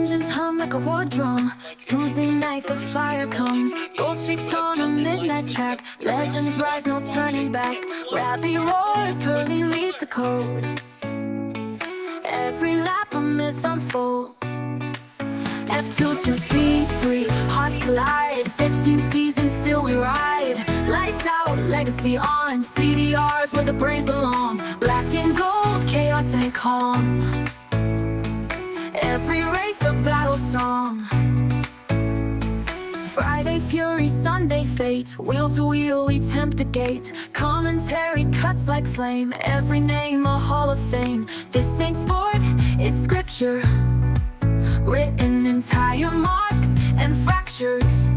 Engines hum like a war drum. Tuesday night the fire comes. Gold streaks on a midnight track. Legends rise, no turning back. Rappy roars, Curly reads the code. Every lap a myth unfolds. F2 T3, hearts collide. 15 seasons, still we ride. Lights out, legacy on. CDRs where the brave belong. Black and gold, chaos and calm. Every race a battle song. Friday fury, Sunday fate. Wheel to wheel we tempt the gate. Commentary cuts like flame. Every name a hall of fame. This ain't sport, it's scripture, written in tire marks and fractures.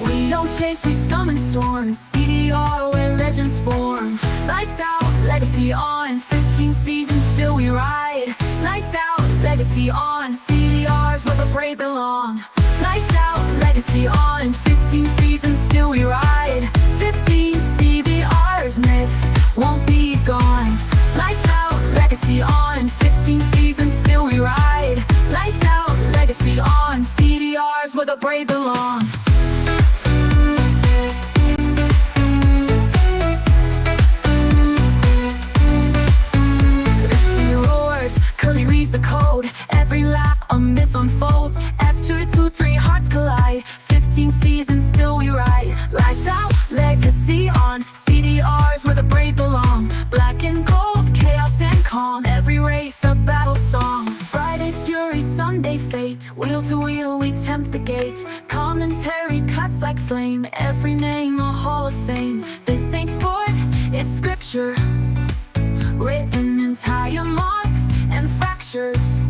We don't chase, we summon storms. CDR where legends form. Lights out, legacy on. 15 seasons, still we ride. Lights out, legacy on. CDRs where the brave belong. Lights out, legacy on. 15 seasons, still we ride. 15 CDRs, myth won't be gone. Lights out, legacy on. 15 seasons, still we ride. Lights out, legacy on. CDRs where the brave belong. The code, every lap a myth unfolds. F2 3 hearts collide. 15 seasons, still we ride. Lights out, legacy on. CDRs where the brave belong. Black and gold, chaos and calm. Every race a battle song. Friday fury, Sunday fate. Wheel to wheel we tempt the gate. Commentary cuts like flame. Every name a hall of fame. This ain't sport, it's scripture, written in tire marks and fractures.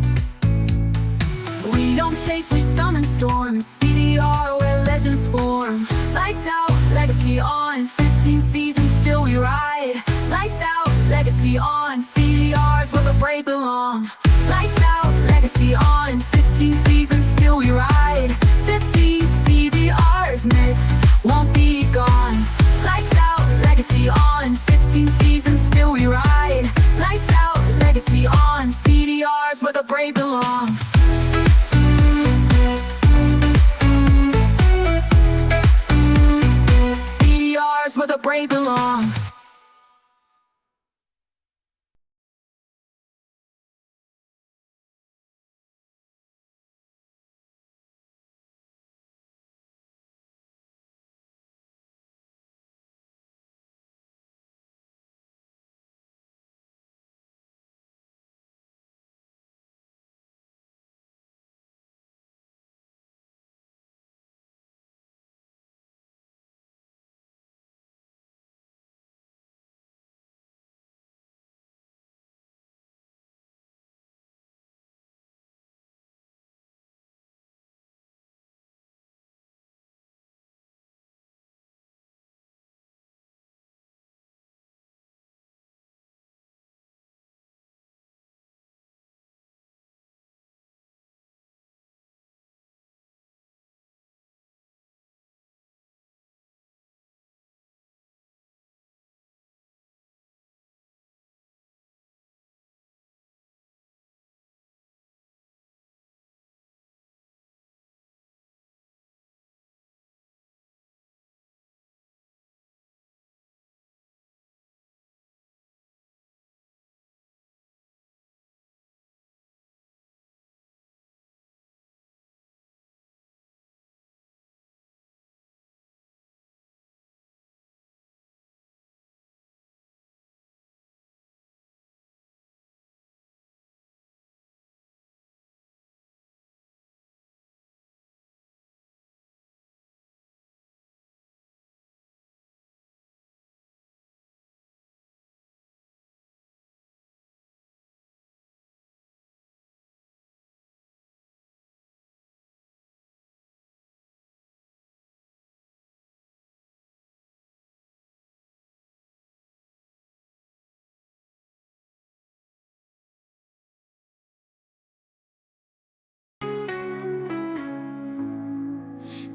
We don't chase, we summon storms. CDR where legends form. Lights out, legacy on. 15 seasons, still we ride. Lights out, legacy on. CDRs where the brave belong. Lights out, legacy on. 15 seasons, still we ride. 15 CDRs, myth won't be gone. Lights out, legacy on. 15 seasons, still we ride. Lights out, legacy on. CDRs where the brave belong. CDRs where the brave belong.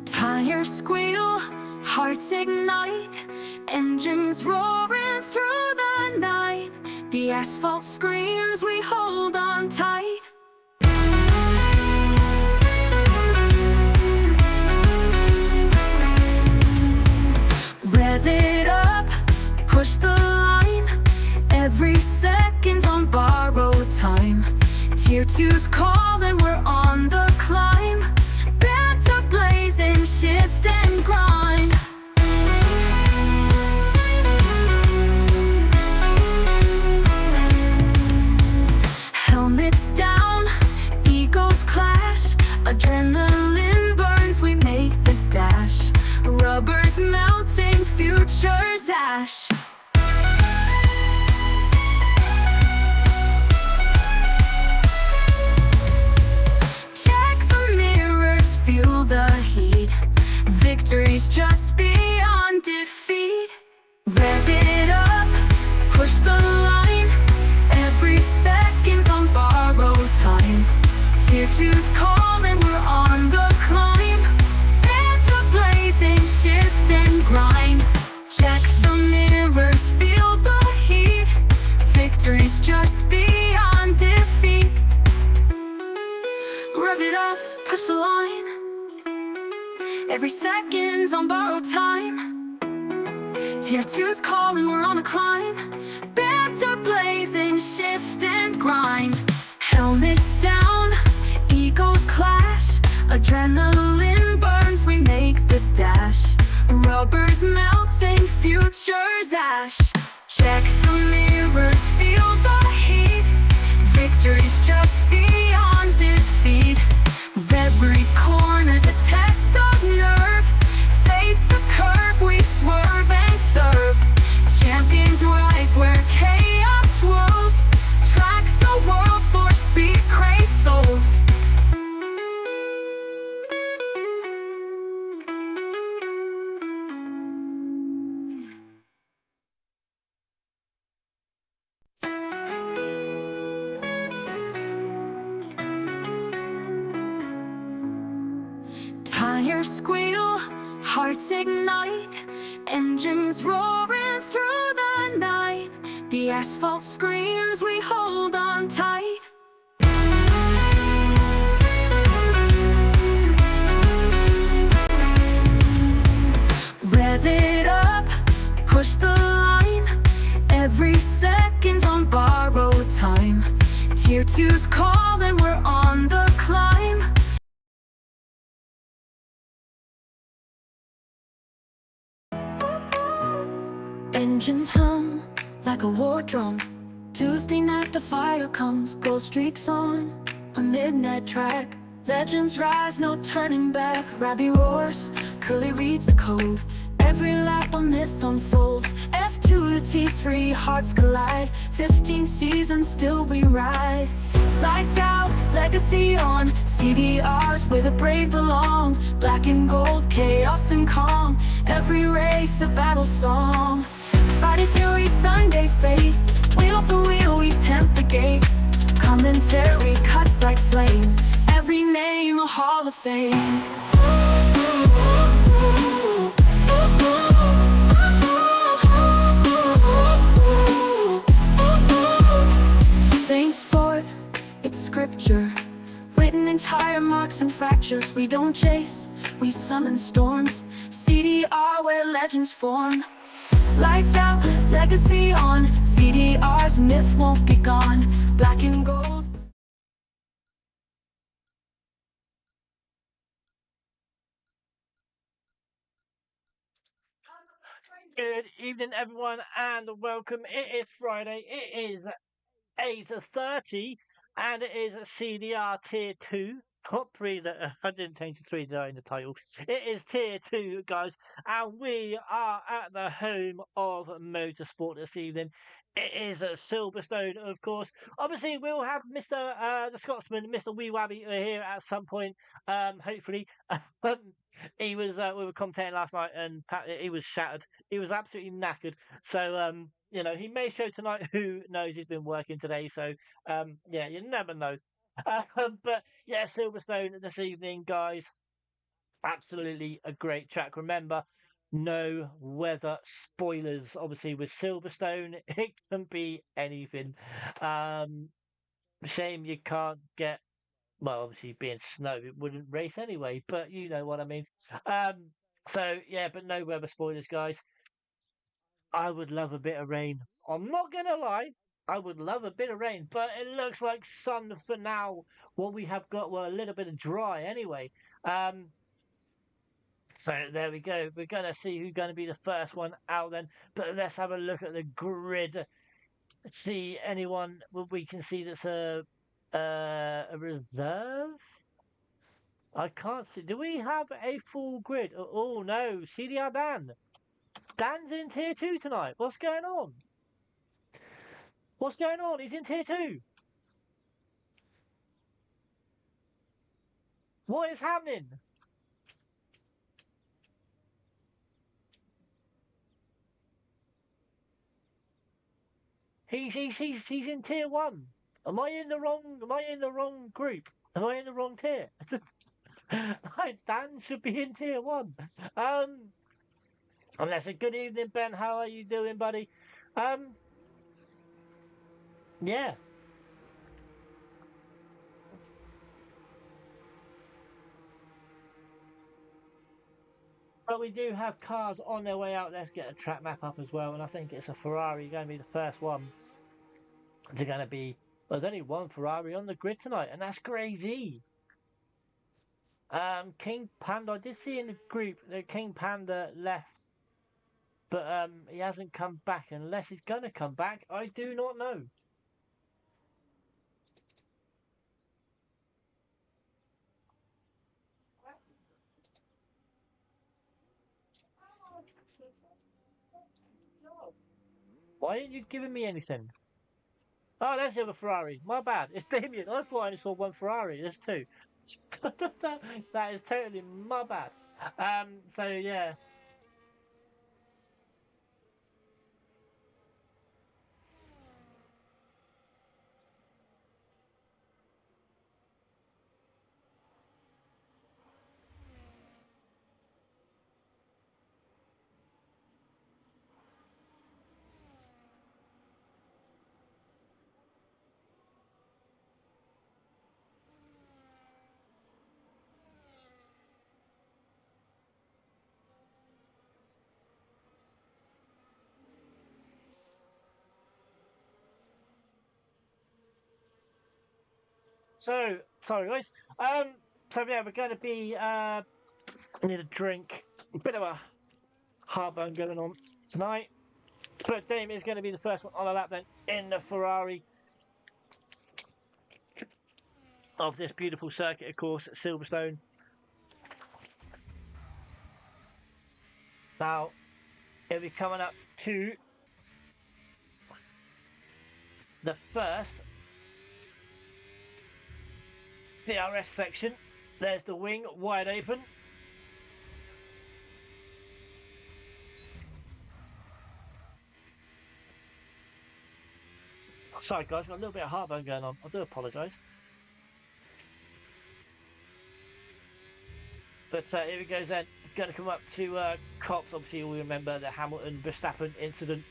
Tires squeal, hearts ignite, engines roaring through the night. The asphalt screams, we hold on tight. two's calling, we're on the climb. Hands are blazing, shift and grind. Check the mirrors, feel the heat. Victory's just beyond defeat. Rev it up, push the line. Every second's on borrowed time. Tier 2's calling, we're on a climb. Banter blazing, shift and grind. Helmets down, egos clash. Adrenaline burns, we make the dash. Rubber's melting, future's ash. Check the mirrors, feel the heat. Victory's just beyond defeat. Every corner's a test of nerve. Fate's a curve, we swerve and serve. Champions rise where chaos swirls. Tracks a world for speed, craze souls. Tires squeal, hearts ignite, engines roaring through the night. The asphalt screams, we hold on tight. Rev it up, push the line. Every second's on borrowed time. Tier 2's calling, we're on the climb. Engines hum like a war drum. Tuesday night the fire comes, gold streaks on a midnight track. Legends rise, no turning back. Rabbi roars, Curly reads the code. Every lap a myth unfolds. F2 to T3, hearts collide. 15 seasons, still we ride. Lights out, legacy on. CDRs where the brave belong. Black and gold, chaos and calm. Every race a battle song. Friday fury, Sunday fate. Wheel to wheel, we tempt the gate. Commentary cuts like flame. Every name a hall of fame. Saint sport, it's scripture. Written in tire marks and fractures. We don't chase, we summon storms. CDR where legends form. Lights out, legacy on. CDR's myth won't be gone. Black and gold. Good evening, everyone, and welcome. It is Friday. It is 8:30, and it is CDR Tier 2. Not 3, I didn't change to 3 there in the title. It is Tier 2, guys, and we are at the home of motorsport this evening. It is Silverstone, of course. Obviously, we'll have Mr. The Scotsman, Mr. Wee Wabby, here at some point, hopefully. He was we were commentating last night, and he was shattered. He was absolutely knackered. So he may show tonight. Who knows? He's been working today, so yeah, you never know. But yeah, Silverstone this evening, guys. Absolutely a great track. Remember, no weather spoilers. Obviously, with Silverstone, it can be anything. Um, Shame you can't get. Well, obviously, being snow, it wouldn't race anyway. But you know what I mean. So yeah, but no weather spoilers, guys. I would love a bit of rain. I'm not gonna lie. I would love a bit of rain, but it looks like sun for now. What we have got, well, a little bit of dry anyway. Um, so there we go. We're gonna see who's gonna be the first one out then. But let's have a look at the grid. See anyone we can see that's a reserve. I can't see. Do we have a full grid? Oh no, CDR Dan. Dan's in tier 2 tonight. What's going on? What's going on? He's in tier 2. What is happening? He's in tier 1. Am I in the wrong group? Am I in the wrong tier? Like, Dan should be in tier one. Unless a good evening, Ben. How are you doing, buddy? Um, yeah. But we do have cars on their way out. Let's get a track map up as well. And I think it's a Ferrari going to be the first one. They're going to be. There's only one Ferrari on the grid tonight, and that's crazy. King Panda. I did see in the group that King Panda left, but he hasn't come back. Unless he's going to come back, I do not know. Why aren't you giving me anything? Oh, there's the other Ferrari. My bad. It's Damien. I thought I only saw one Ferrari. There's two. That is totally my bad. So yeah. So sorry, guys. So yeah, we're going to be need a drink. A bit of a heartburn going on tonight. But Damien is going to be the first one on the lap then in the Ferrari of this beautiful circuit, of course, at Silverstone. Now it'll be coming up to the first DRS section. There's the wing wide open. Sorry, guys, got a little bit of heartburn going on. I do apologise. But here we go then. It's going to come up to Cops. Obviously, we remember the Hamilton Verstappen incident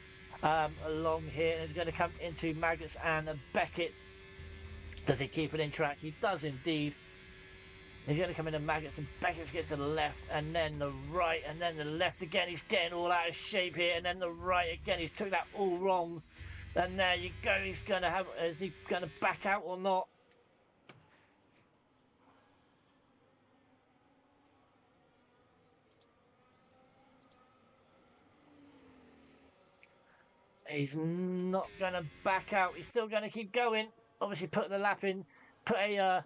along here. And it's going to come into Maggots and Beckett. Does he keep it in track? He does indeed. He's going to come into Maggots and Beckett gets to the left and then the right and then the left again. He's getting all out of shape here and then the right again. He's took that all wrong. And there you go. He's going to have. Is he going to back out or not? He's not going to back out. He's still going to keep going. Obviously, put the lap in. Put a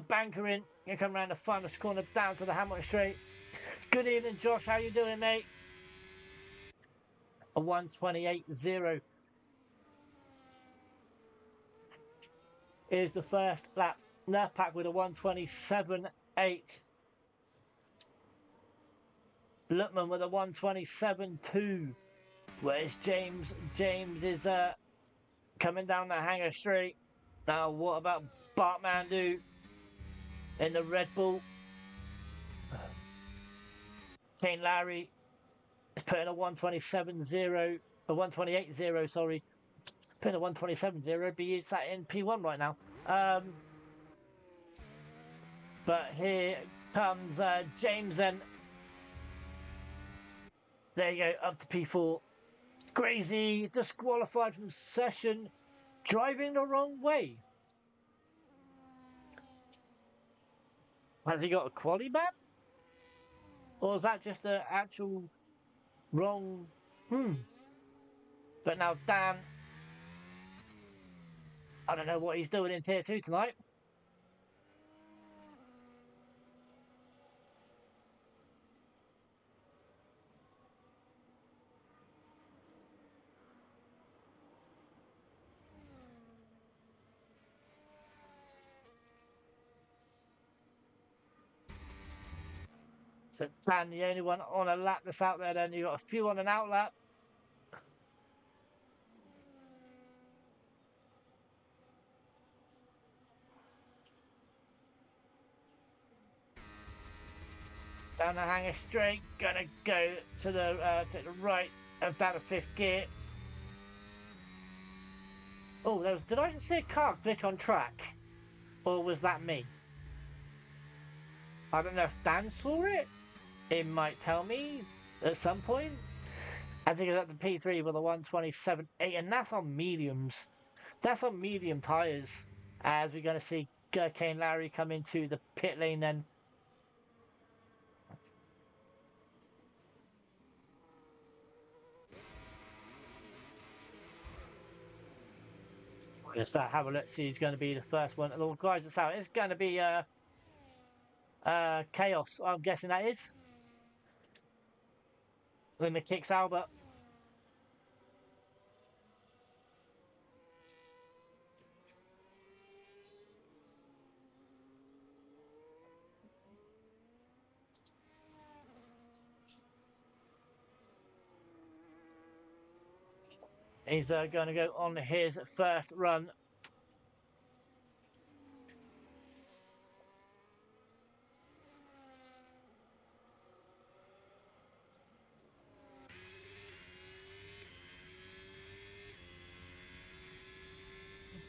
banker in. Gonna come around the final corner down to the Hamilton straight. Good evening, Josh. How you doing, mate? A 128.0 is the first lap. Nerpack with a 127.8. Lutman with a 127.2. Where's James? James is coming down the hangar straight. Now, what about Bartmandu in the Red Bull? Kane Larry is putting a 127.0, a 128.0, sorry. Putting a 127.0, but it's that in P1 right now. But here comes James then. There you go, up to P4. Crazy, disqualified from session, driving the wrong way. Has he got a quali ban? Or is that just an actual wrong? But now Dan, I don't know what he's doing in tier 2 tonight. So Dan, the only one on a lap that's out there then. You've got a few on an out lap. Down the hanger straight, gonna go to the right of down to fifth gear. Oh, did I just see a car glitch on track? Or was that me? I don't know if Dan saw it. It might tell me at some point. As it goes up to P3 with a 127.8, and that's on mediums. That's on medium tyres. As we're going to see Kane Larry come into the pit lane then. Let's have a look. See who's going to be the first one. And all guys, it's out. It's going to be Chaos. I'm guessing that is. When the kicks Albert. He's going to go on his first run.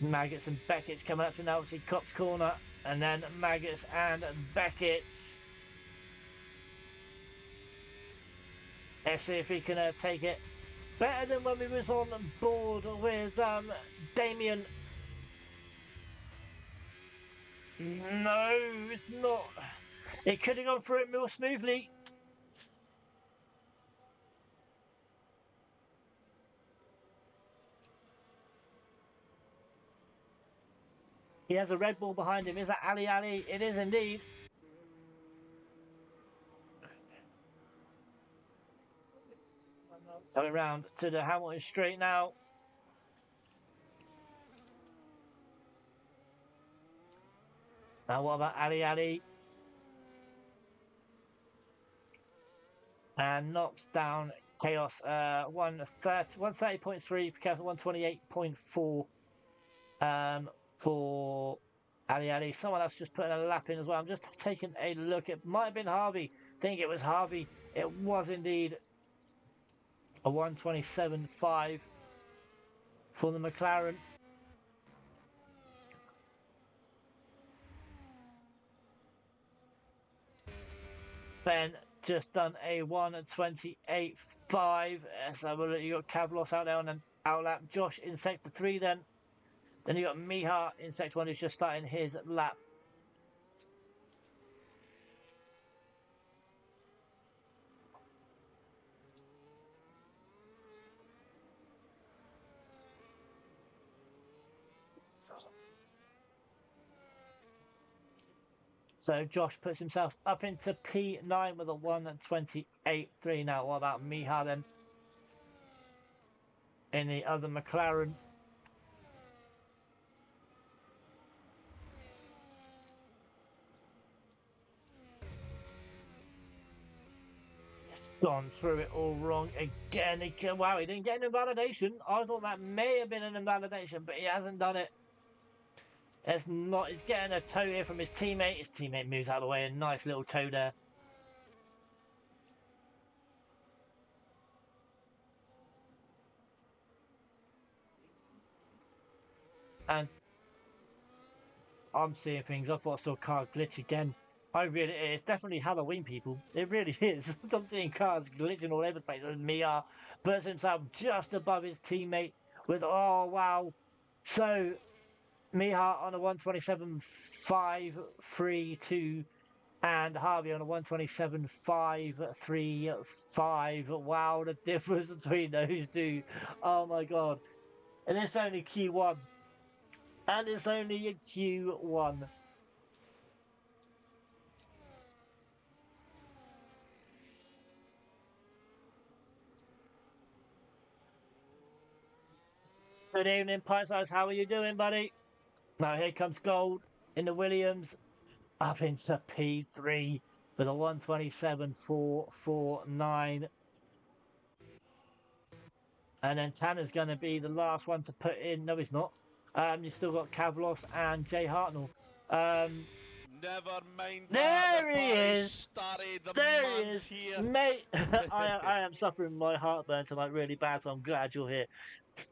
Maggots and Beckett's coming up to now, obviously Cops corner, and then Maggots and Beckett's. Let's see if he can take it better than when we was on board with Damien. No, it's not. It could have gone through it more smoothly. He has a Red Bull behind him. Is that Ali Ali? It is indeed. Coming round to the Hamilton straight now. Now what about Ali Ali? And knocks down Chaos 130.3, Chaos 128.4 for Ali Ali. Someone else just putting a lap in as well. I'm just taking a look. It might have been Harvey. I think it was Harvey. It was indeed a 127.5 for the McLaren. Ben just done a 128.5. So you got Cavlos out there and then outlap Josh in sector 3 then. Then you got Miha in sector 1 who's just starting his lap. So Josh puts himself up into P9 with a 128.3. Now what about Miha then? In the other McLaren. It's gone through it all wrong again. Wow, he didn't get an invalidation. I thought that may have been an invalidation, but he hasn't done it. It's not. He's getting a toe here from his teammate. His teammate moves out of the way. A nice little toe there. And I'm seeing things. I thought I saw a car glitch again. It's definitely Halloween, people. It really is. I'm seeing cars glitching all over the place. And Mia puts himself just above his teammate with, oh, wow. So, Miha on a 127.532 and Harvey on a 127.535. Wow, the difference between those two. Oh, my God. And it's only Q1. And it's only a Q1. Good evening, Pint Size. How are you doing, buddy? Now here comes Gold in the Williams up into P3 with a 127.449. And then Tanner's going to be the last one to put in. No, he's not. You've still got Cavlos and Jay Hartnell. Never mind that. There The he party's is. started. The There he man's is, here. mate. I am suffering my heartburn tonight really bad, so I'm glad you're here.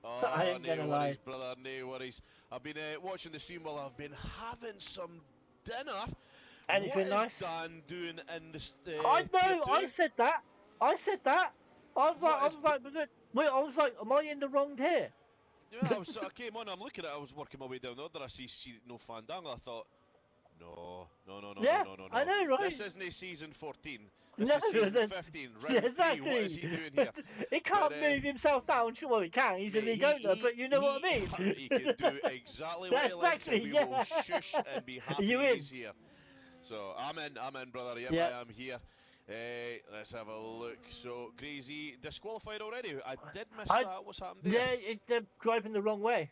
I Oh, ain't gonna no lie. worries, brother. No worries. I've been watching the stream while I've been having some dinner. What Anything is nice? Dan doing in the I tier know. I two? said that. I said that. What is? Wait. I was like, am I in the wrong tier? Yeah, I came on. I'm looking at it. I was working my way down the order. I see no Fandango. I thought, no, no, no, no, no, Yeah, no, no, I no. know, right? This isn't season 14. This No, is season 15, yeah, round 3. What is exactly. he doing here? He But can't move himself down. Sure, well, he can. He's a mate, league owner, but you know what I mean. he can do exactly what he likes, and Exactly. we will Yeah. shush and be You happy in? he's here. So I'm in, brother. Yep, Yeah. I am here. Let's have a look. So Grazy disqualified already. I did miss I. that. What's happened Yeah. there? They're driving the wrong way.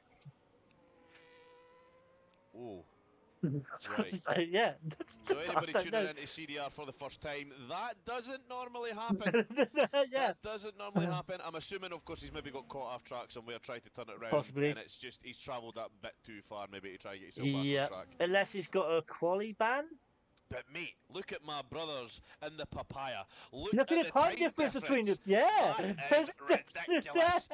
Oh, right. So yeah. So I anybody don't tuning know. into CDR for the first time, that doesn't normally happen. Yeah. That doesn't normally happen. I'm assuming, of course, he's maybe got caught off track somewhere, tried to turn it around, Possibly. and it's just he's travelled that bit too far, maybe to try and get himself back on Yeah. track. Unless he's got a quali ban. But mate, look at my brothers in the papaya. Look Look at at the the time difference between them. Yeah. That is ridiculous.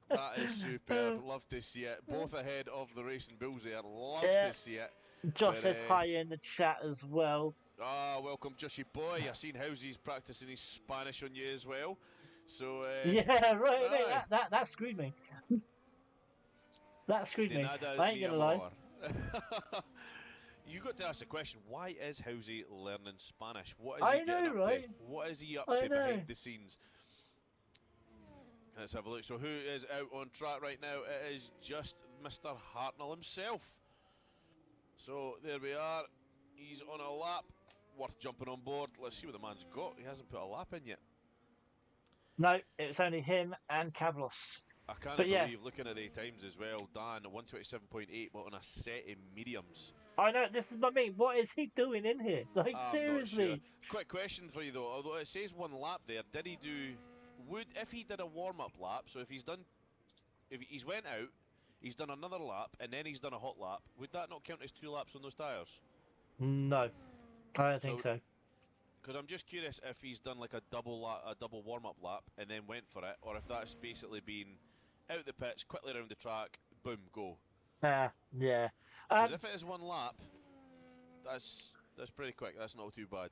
That is superb. Love to see it. Both ahead of the Racing Bulls there. Love Yeah. to see it. Josh But, says hi in the chat as well. welcome, Joshy boy. I've seen Housy's practicing his Spanish on you as well. So, Yeah, right. Mate, aye. that screwed me. That screwed De me. nada, I ain't mi gonna lie. amor. You got to ask the question: why is Housey learning Spanish? What is I he getting know, up right? to? What is he up I to know. behind the scenes? Let's have a look. So who is out on track right now? It is just Mr. Hartnell himself. So there we are. He's on a lap. Worth jumping on board. Let's see what the man's got. He hasn't put a lap in yet. No, it's only him and Kavlos. I can't But believe, yes. looking at the times as well, Dan, 127.8, but on a set in mediums. I know, this is what I mean. What is he doing in here? Like, I'm not sure. seriously. Quick question for you though, although it says one lap there, did he do, if he did a warm-up lap, so if he's went out, he's done another lap, and then he's done a hot lap, would that not count as 2 laps on those tyres? No, I don't think so. Because I'm just curious if he's done like a double warm-up lap, and then went for it, or if that's basically been out the pits, quickly around the track, boom, go. Yeah. Because if it is 1 lap, that's pretty quick. That's not too bad.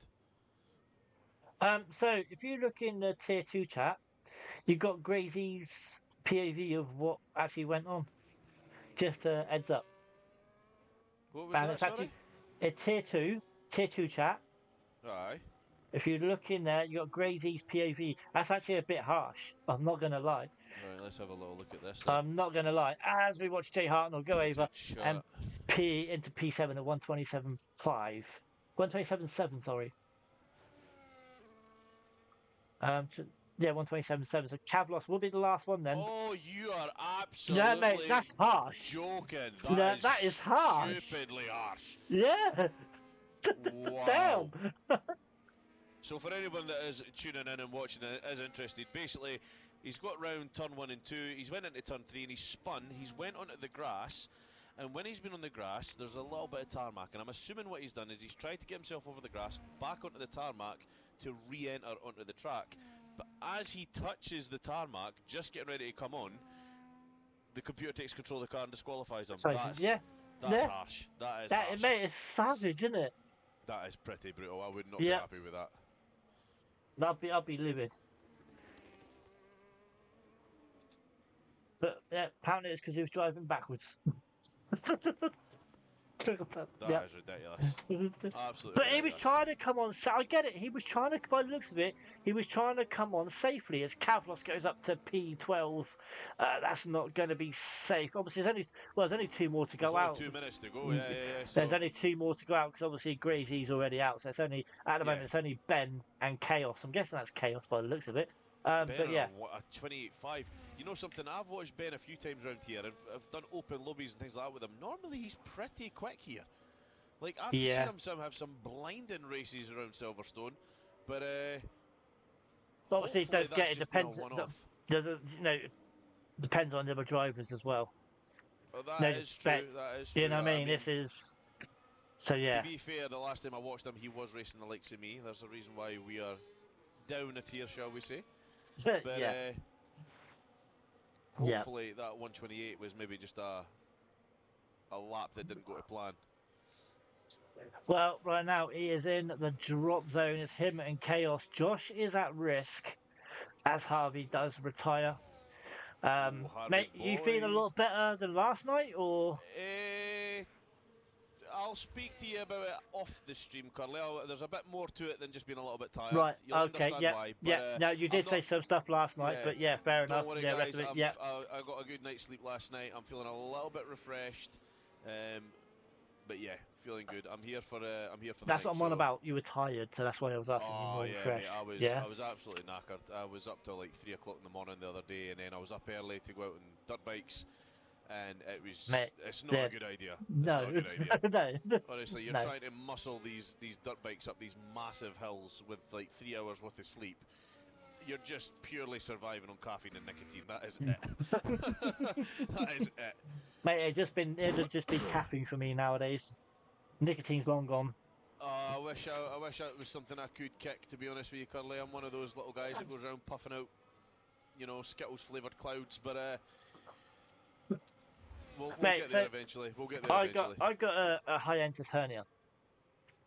So if you look in the tier 2 chat, you've got Grazy's POV of what actually went on. Just a heads up. What was And that, it's actually a tier 2 chat. Aye. If you look in there, you got Grazy's POV. That's actually a bit harsh. I'm not gonna lie. Right, let's have a little look at this. I'm not gonna lie. As we watch Jay Hartnell go over and Chat. P into P7 at 127.5, 127.7. Sorry. Yeah, 127.7. So Kavlos will be the last one then. Oh, you are absolutely Yeah, mate, that's harsh. joking. That is harsh. Stupidly harsh. Yeah. Wow. Damn. So for anyone that is tuning in and watching and is interested, basically he's got round turn 1 and 2, he's went into turn 3 and he's spun, he's went onto the grass, and when he's been on the grass there's a little bit of tarmac, and I'm assuming what he's done is he's tried to get himself over the grass, back onto the tarmac to re-enter onto the track. But as he touches the tarmac, just getting ready to come on, the computer takes control of the car and disqualifies him. That's harsh. That is harsh. Mate, it's savage, isn't it? That is pretty brutal. I would not be happy with that. I'll be livid. But yeah, apparently it's because he was driving backwards. That is ridiculous. Absolutely. But he was trying to come on. I get it. He was trying to, by the looks of it, he was trying to come on safely as Kavlos goes up to P12. That's not going to be safe. Obviously, there's only 2 more to go out. 2 minutes to go. Yeah. So there's only 2 more to go out because obviously Grazy's already out. So it's only at the moment it's only Ben and Chaos. I'm guessing that's Chaos by the looks of it. But yeah, a 28.5. You know something? I've watched Ben a few times around here. I've done open lobbies and things like that with him. Normally he's pretty quick here. Like I've seen him have some blinding races around Silverstone, but obviously don't get it depends. Doesn't Depends on the other drivers as well. Well, that is true. That is true. You know what I mean? This is. So To yeah, be fair, the last time I watched him, he was racing the likes of me. There's a reason why we are down a tier, shall we say? But yeah, yeah. hopefully that 128 was maybe just a lap that didn't go to plan. Well, right now he is in the drop zone. It's him and Chaos. Josh is at risk as Harvey does retire. Oh, Harvey Mate, you feeling a boy. lot better than last night, or Eh, I'll speak to you about it off the stream, Curly. There's a bit more to it than just being a little bit tired. right? You'll Okay, understand yeah, why. But yeah. No, you I'm did say not. some stuff last night, Yeah, but yeah, fair don't enough. worry, Yeah, rest guys. of it, yeah. I got a good night's sleep last night. I'm feeling a little bit refreshed. Um, but yeah, feeling good. I'm here for the That's night. what I'm on So. about. You were tired, so that's why I was asking you Oh more yeah, mate. refreshed. Yeah, I was absolutely knackered. I was up till like 3 o'clock in the morning the other day, and then I was up early to go out on dirt bikes, and mate. it's not a Dead. good idea. It's No, not a good it's idea. no, Honestly, you're no. trying to muscle these dirt bikes up these massive hills with like 3 hours worth of sleep. You're just purely surviving on caffeine and nicotine. That is it. That is it. Mate, it'd just been caffeine for me nowadays. Nicotine's long gone. I wish it was something I could kick. To be honest with you, Curly, I'm one of those little guys that goes around puffing out, Skittles flavored clouds. But we'll Mate, get there so eventually. We'll get there eventually. I got a hiatus hernia,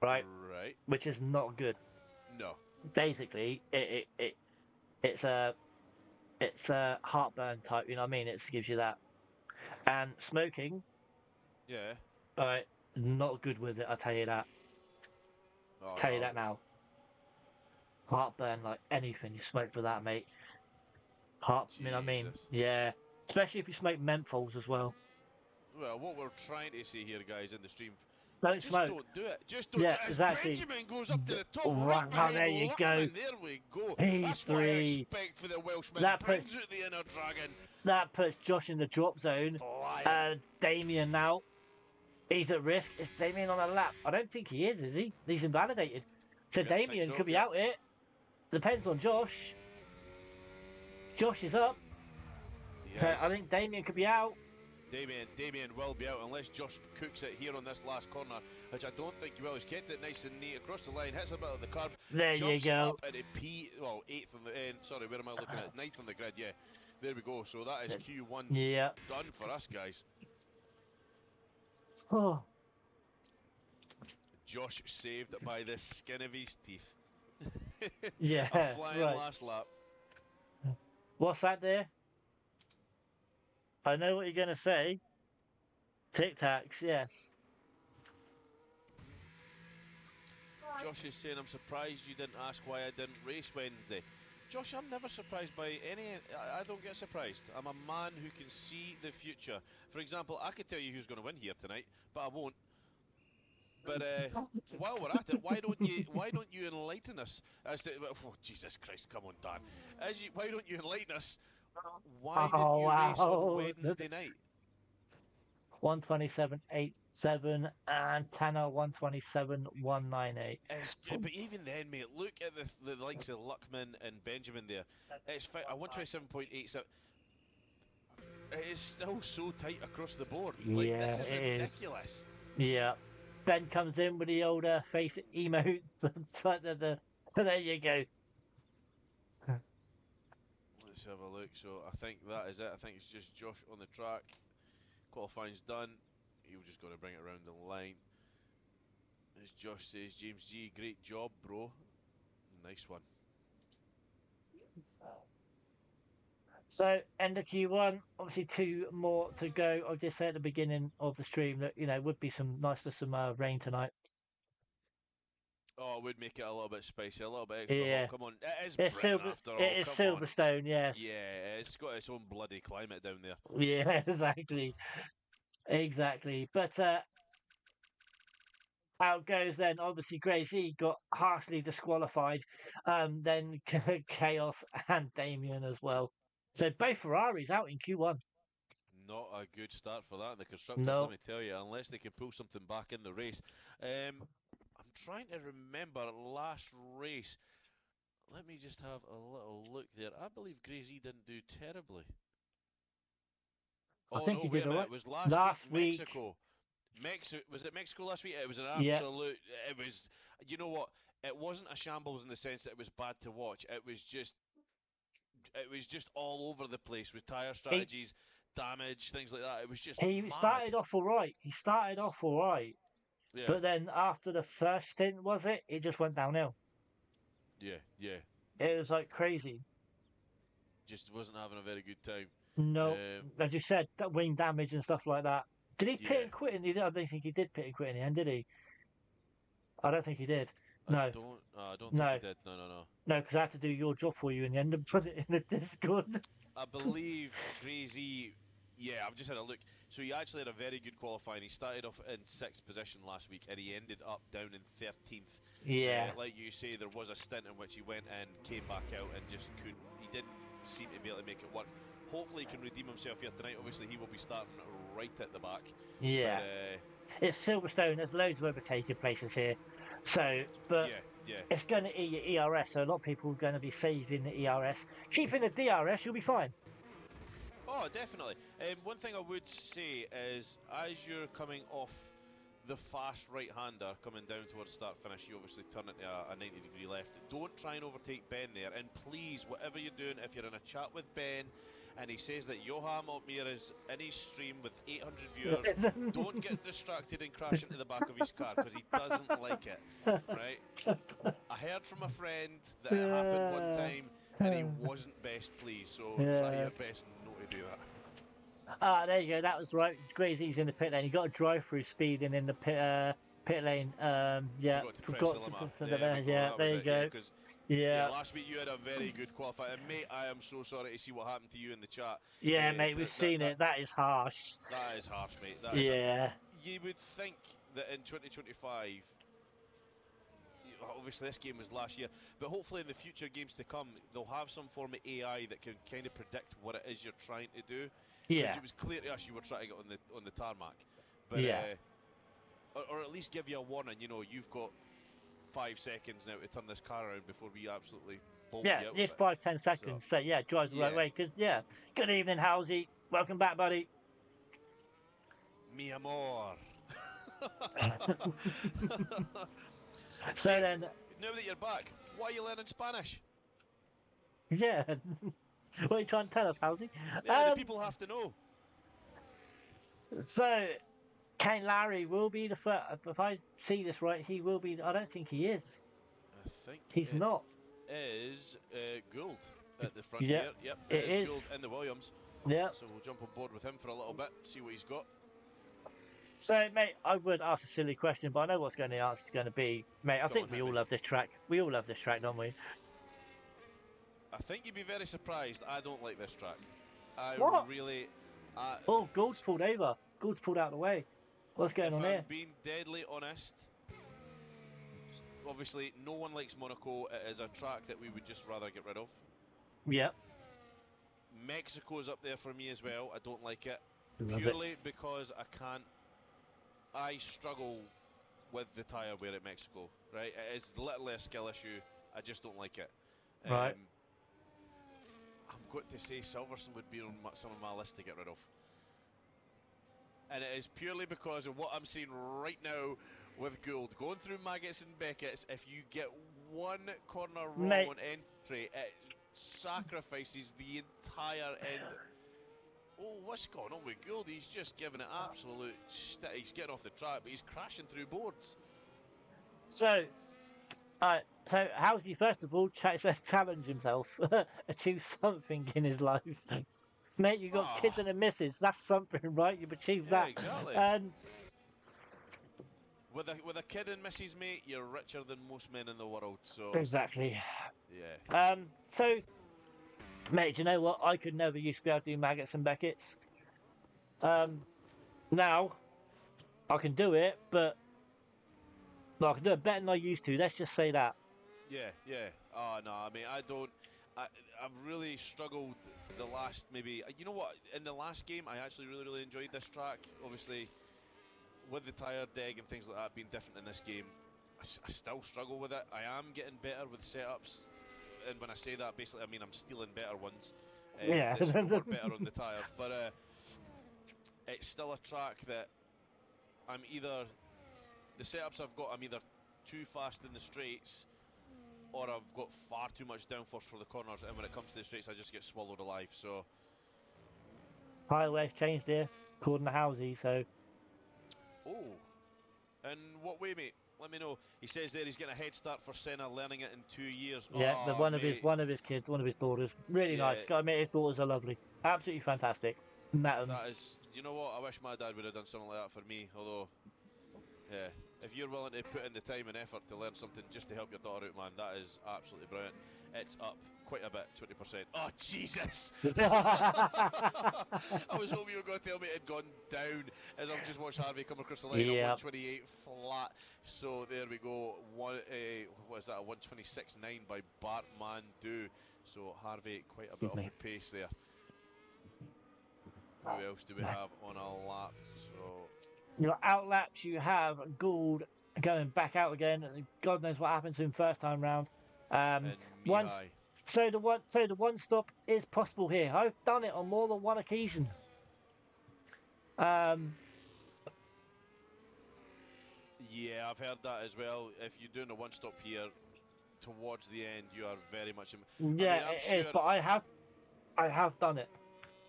right? Right. Which is not good. No. Basically, it's a heartburn type. You know what I mean? It gives you that. And smoking, Yeah. right, not good with it. I tell you that. Oh Tell you no. that now. Heartburn like anything you smoke for that, mate. You know what I mean? Jesus. Yeah. Especially if you smoke menthols as well. Well, what we're trying to say here, guys, in the stream, Don't just smoke. don't do it. Just don't. Yeah, As exactly. Benjamin goes up to the top, right Wow, behind there you go. Luckman. There we go. That's what I P3. expect for the Welshman. That puts Brings out the inner dragon. that puts Josh in the drop zone. Flying. Damien now. He's at risk. Is Damien on a lap? I don't think he is he? He's invalidated. So Yep, think Damien so. could be Yep. out here. Depends on Josh. Josh is up. So Yes. I think Damien could be out. Damien will be out unless Josh cooks it here on this last corner, which I don't think he will. He's kept it nice and neat across the line, hits a bit of the curb, There you jumps go. up at a eighth on the end. Sorry, where am I looking at? Ninth on the grid. Yeah, there we go. So that is Q1 Yeah. done for us, guys. Oh. Josh saved by the skin of his teeth. Yeah, A flying right. last lap. What's that there? I know what you're gonna say. Tic Tacs, yes. Josh is saying, I'm surprised you didn't ask why I didn't race Wednesday. Josh, I'm never surprised by any. I don't get surprised. I'm a man who can see the future. For example, I could tell you who's going to win here tonight, but I won't. But while we're at it, why don't you enlighten us as to? Oh, Jesus Christ! Come on, Dan. Why don't you enlighten us? Why didn't Oh you race on wow. Wednesday night? 127.87 and Tanner 127.198. But even then, mate, look at the likes of Luckman and Benjamin there. It's 127.87. It is still so tight across the board. Like, Yeah, this is it is. ridiculous. Yeah. Ben comes in with the old face emote. There you go. Let's have a look. So I think that is it. I think it's just Josh on the track. Qualifying's done. He'll just got to bring it around the line. As Josh says, James G, great job, bro. Nice one. So end of Q1, obviously 2 more to go. I just said at the beginning of the stream that would be some nice with some rain tonight. Oh, it would make it a little bit spicy, a little bit extra Yeah, hot. Come on, it is it's Britain after all. It is Come on. Silverstone, yes. Yeah, it's got its own bloody climate down there. Yeah, exactly, exactly. But out goes then. Obviously, Gracie got harshly disqualified. Then Chaos and Damien as well. So both Ferraris out in Q1. Not a good start for that in the constructors, No. let me tell you, unless they can pull something back in the race. I'm trying to remember last race. Let me just have a little look there. I believe Gracie didn't do terribly. I Oh think no, he wait did a all minute. right. It was last week, Mexico. Was it Mexico last week? It was an Yeah, absolute. It was. You know what? It wasn't a shambles in the sense that it was bad to watch. It was just. It was just all over the place with tire he strategies, damage, things like that. It was just he mad. started off all right. He started off all right, Yeah, but then after the first stint, was it just went downhill. yeah, yeah. It was like crazy. Just wasn't having a very good time. No, Um, as you said, that wing damage and stuff like that. Did he pit yeah, and quit? I don't think he did pit and quit in the end, did he? I don't think he did. No, I don't think he no, did. No, no, no. no, because I had to do your job for you in the end and put it in the Discord. I believe Grazy. Yeah, I've just had a look. So he actually had a very good qualifying. He started off in sixth position last week, and he ended up down in 13th. Yeah, Like you say, there was a stint in which he went and came back out and just couldn't. He didn't seem to be able to make it work. Hopefully, he can redeem himself here tonight. Obviously, he will be starting right at the back. But yeah. It's Silverstone. There's loads of overtaking places here. So, but yeah, yeah. it's going to eat your ERS. So a lot of people are going to be saving the ERS. Keeping the DRS, you'll be fine. Oh, definitely. One thing I would say is, as you're coming off the fast right-hander coming down towards start finish, you obviously turn into a 90-degree left. Don't try and overtake Ben there, and please, whatever you're doing, if you're in a chat with Ben and he says that Johan Altmere is in his stream with 800 viewers, don't get distracted and crash into the back of his car, because he doesn't like it, right? I heard from a friend that it happened one time and he wasn't best pleased, so try Yeah. your best not to do that. Ah, there you go. That was right. Grazy's in the pit lane. He got a drive-through speeding in the pit lane. Yeah, Forgot to press the forgot to limiter. put There we that. go, Yeah, that there was you it, yeah, go. because yeah, Yeah, last week you had a very good qualifier, and mate, I am so sorry to see what happened to you in the chat. yeah, mate. We've That, that, seen that, it. That is harsh. that is harsh, mate, that is harsh. Yeah, You would think that in 2025, obviously this game was last year, but hopefully in the future games to come, they'll have some form of AI that can kind of predict what it is you're trying to do, because yeah, it was clear to us you were trying to get on the tarmac, but yeah, or at least give you a warning. You know, you've got 5 seconds now to turn this car around before we absolutely bolt yeah. you out of Just it. 5, 10 seconds. So So yeah, drive the right yeah, way. Because yeah. Good evening, Halsey. Welcome back, buddy. mi amor. So Mate, then, now that you're back, why are you learning Spanish? yeah. What are you trying to tell us, Halsey? Yeah, the Um. people have to know. So Kane Larry will be the first. If I see this right, he will be. I don't think he is. I think He's it not. is Gould at the front Yeah, here. Yep, it it is is. Gould in the Williams. Yeah. So we'll jump on board with him for a little bit, see what he's got. So, mate, I would ask a silly question, but I know what's going to the answer's going to be, mate. I Go think on, we hit all me. love this track. We all love this track, don't we? I think you'd be very surprised. I don't like this track. I What? really, I, Oh, Gould's pulled over. Gould's pulled out of the way. What's going if on I'm here? being deadly honest, obviously no one likes Monaco. It is a track that we would just rather get rid of. Yep. Mexico's up there for me as well. I don't like it Love it. purely because I can't. I struggle with the tyre wear at Mexico. Right, it is literally a skill issue. I just don't like it. Right. I'm going to say Silverstone would be on some of my list to get rid of. And it is purely because of what I'm seeing right now with Gould. Going through Maggots and Beckett's, if you get one corner wrong Mate, on entry, it sacrifices the entire end. Oh, what's going on with Gould? He's just giving it absolute he's getting off the track, but he's crashing through boards. so, so how's he, first of all, challenge himself to achieve something in his life? Mate, you got Ah, kids and a missus. That's something, right? You've achieved yeah, that. exactly. And With a kid and missus, mate, you're richer than most men in the world. So, exactly. yeah. So, mate, do you know what? I could never used to be able to do Maggots and Beckett's. Now I can do it, but well, I can do it better than I used to. Let's just say that. Yeah, yeah. Oh no, I mean I don't. I've really struggled the last maybe. You know what? In the last game, I actually really enjoyed this track. Obviously, with the tire deg and things like that being different in this game, I still struggle with it. I am getting better with setups, and when I say that, basically I mean I'm stealing better ones Yeah. that score better on the tires. But it's still a track that I'm either the setups I've got. I'm either too fast in the straights, or I've got far too much downforce for the corners, and when it comes to the straights, I just get swallowed alive. So, Highway's changed here, according to Housey. So oh, in what way, mate? Let me know. He says there he's getting a head start for Senna, learning it in 2 years. yeah, the Oh, mate. one of his kids, one of his daughters, really Yeah, nice. Got to admit, his daughters are lovely, absolutely fantastic. Met them. that is. You know what? I wish my dad would have done something like that for me. Although, yeah, if you're willing to put in the time and effort to learn something just to help your daughter out, man, that is absolutely brilliant. It's up quite a bit, 20%. Oh, Jesus! I was hoping you were going to tell me it had gone down as I've just watched Harvey come across the line on Yeah. 128 flat. So there we go. What is that? A 126.9 by Bart Mandu. So Harvey, quite a bit off the pace there. Who else do we have on a lap? So Your outlaps, you have Gould going back out again. God knows what happened to him first time round. and Once, Mihai. so the one stop is possible here. I've done it on more than one occasion. Yeah, I've heard that as well. If you're doing a one-stop here, towards the end, you are very much. Yeah, it is. But I have done it.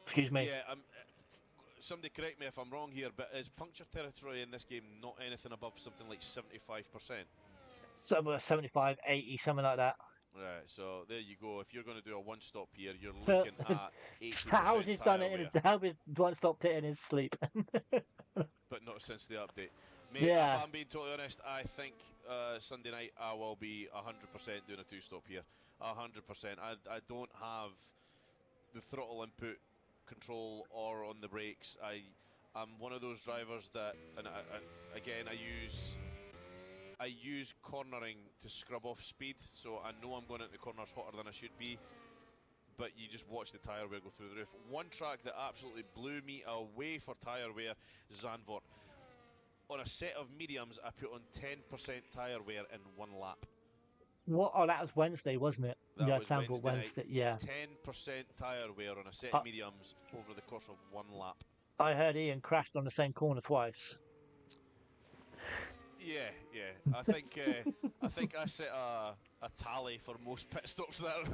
Excuse me. Yeah, somebody correct me if I'm wrong here, but is puncture territory in this game not anything above something like 75%? Somewhere 75, 80, something like that. Right, so there you go. If you're going to do a one-stop here, you're looking at 80% How's he's done tyre it? wear. How his one stopped it in his sleep. But not since the update. Mate, Yeah. if I'm being totally honest, I think Sunday night I will be 100% doing a two-stop here. 100%. I don't have the throttle input control or on the brakes. I'm one of those drivers that, and again, I use cornering to scrub off speed, so I know I'm going into corners hotter than I should be, but you just watch the tyre wear go through the roof. One track that absolutely blew me away for tyre wear, Zandvoort. On a set of mediums, I put on 10% tyre wear in one lap. What? Oh, that was Wednesday, wasn't it? That was Wednesday night. Yeah. 10% tyre wear on a set of mediums over the course of one lap. I heard Ian crashed on the same corner twice. Yeah. I think I set a tally for most pit stops there.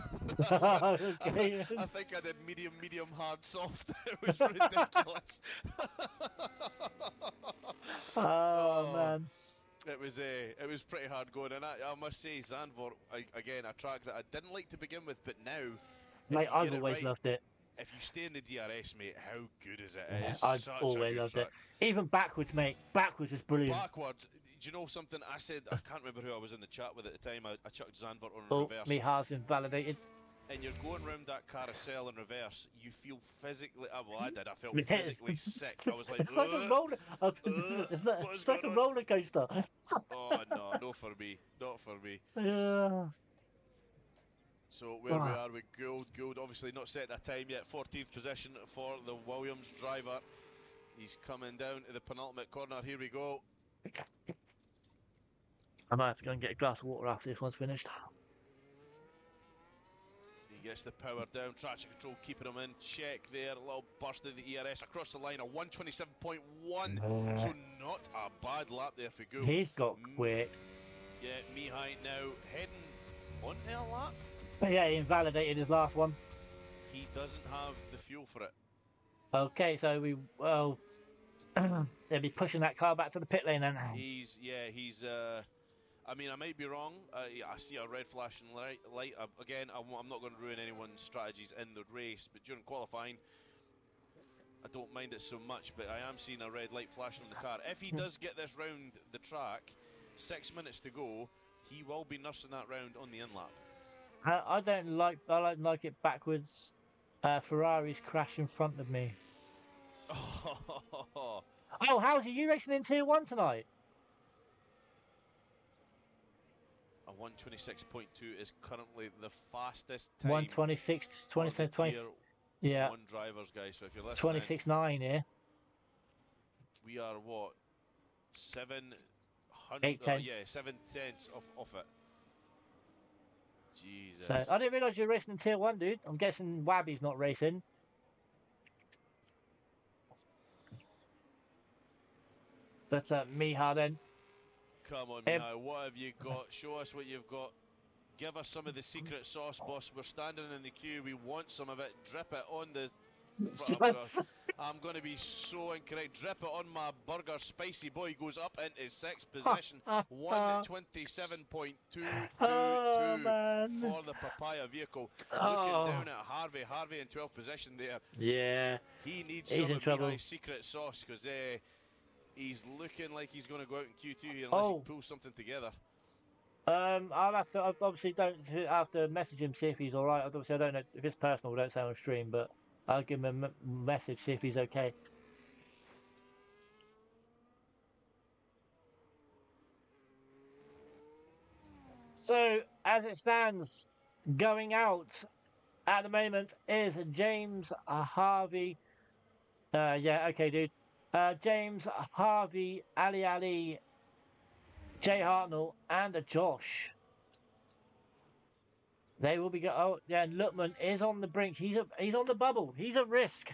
Okay. I think I did medium, hard, soft. It was ridiculous. Oh man. It was pretty hard going, and I must say, Zandvoort, again, a track that I didn't like to begin with, but now, Mate, I've always loved it. If you stay in the DRS, mate, how good is it? Yeah, It's I've such always a good loved track. it. Even backwards, mate. Backwards is brilliant. Backwards, do you know something? I said, I can't remember who I was in the chat with at the time. I chucked Zandvoort on reverse. Me heart's invalidated. And you're going round that carousel in reverse, you feel physically. Well, I did. I felt physically sick. I was like, it's like a roller. It's like a roller coaster. Oh no, not for me. Not for me. Yeah. So where we are with Gould obviously not set a time yet. 14th position for the Williams driver. He's coming down to the penultimate corner. Here we go. I might have to go and get a glass of water after this one's finished. He gets the power down, traction control keeping him in check there. A little burst of the ERS across the line, a 127.1. So not a bad lap there for Gould. He's got quick. Yeah, Mihai now heading on their lap. But yeah, he invalidated his last one. He doesn't have the fuel for it. Okay, so they'll be pushing that car back to the pit lane then. He's I mean, I might be wrong. I see a red flashing light. Again, I'm not going to ruin anyone's strategies in the race, but during qualifying, I don't mind it so much, but I am seeing a red light flashing on the car. If he does get this round the track, 6 minutes to go, he will be nursing that round on the in-lap. I don't like it backwards. Ferrari's crashed in front of me. Oh, how's you racing in Tier 1 tonight? A 126.2 is currently the fastest time. 126, 20, yeah. One drivers, guys. So if you're listening, 26.9 here. We are what? 700. 8 tenths. Yeah, 7 tenths off it. Jesus. So I didn't realise you were racing in Tier 1, dude. I'm guessing Wabby's not racing. But Miha then. Come on, Em- Mihai, what have you got? Show us what you've got. Give us some of the secret sauce, boss. We're standing in the queue. We want some of it. Drip it on the. I'm going to be so incorrect. Drip it on my burger. Spicy boy goes up into sixth position. 127.222 Oh man. for the papaya vehicle. Looking Oh. down at Harvey. Harvey in 12th position there. Yeah. He needs He's some in of trouble. Mihai's secret sauce because he's looking like he's going to go out in Q2 here unless he Oh. pulls something together. I'll have to. I obviously don't have to message him see if he's all right. Obviously, I don't know if it's personal. Don't say on stream, but I'll give him a message see if he's okay. So as it stands, going out at the moment is James Harvey. Yeah, okay, dude. James Harvey, Ali, Jay Hartnell, and Josh. They will be go. Oh, yeah, and Lutman is on the brink. He's on the bubble. He's at risk.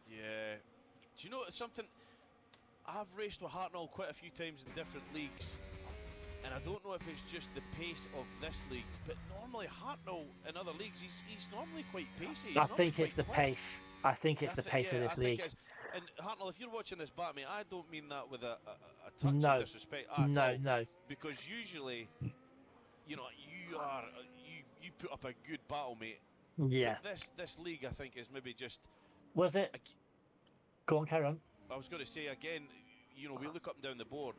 Yeah. Do you know something? I've raced with Hartnell quite a few times in different leagues, and I don't know if it's just the pace of this league, but normally Hartnell in other leagues, he's normally quite pacey. I think it's the pace. I think it's the pace of this league. And Hartnell, if you're watching this back, mate, I don't mean that with a touch No, of disrespect at all. no. Because usually, you know, you put up a good battle, mate. Yeah. But this league, I think, is maybe just. Was it? Go on, carry on. I was going to say again, you know, we look up and down the board.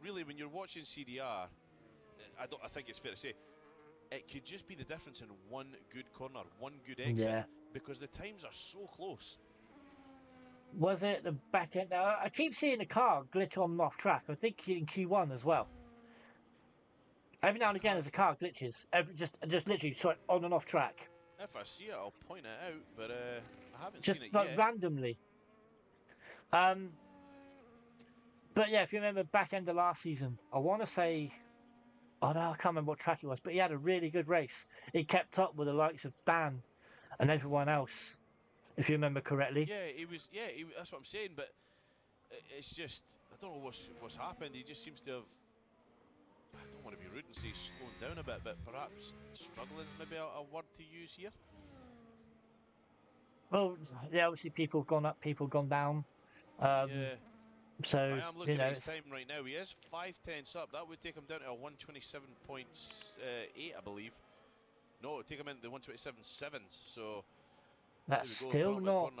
Really, when you're watching CDR, I think it's fair to say, it could just be the difference in one good corner, one good exit, because the times are so close. Was it the back end? Now, I keep seeing the car glitch on off track. I think in Q1 as well. Every now and again, as the car glitches, just literally on and off track. If I see it, I'll point it out, but I haven't Just seen it like yet. randomly. But yeah, if you remember back end of last season, I want to say, oh no, I can't remember what track it was, but he had a really good race. He kept up with the likes of Dan and everyone else, if you remember correctly. Yeah, he was. Yeah, that's what I'm saying. But it's just, I don't know what's happened. He just seems to have. I don't want to be rude and say slowing down a bit, but perhaps struggling is maybe a word to use here. Well, yeah, obviously people have gone up, people have gone down. Yeah. So I am looking you know, at his time right now. He is 5/10 up. That would take him down to a 127.8, I believe. No, it would take him into the 127.7. So that's still not.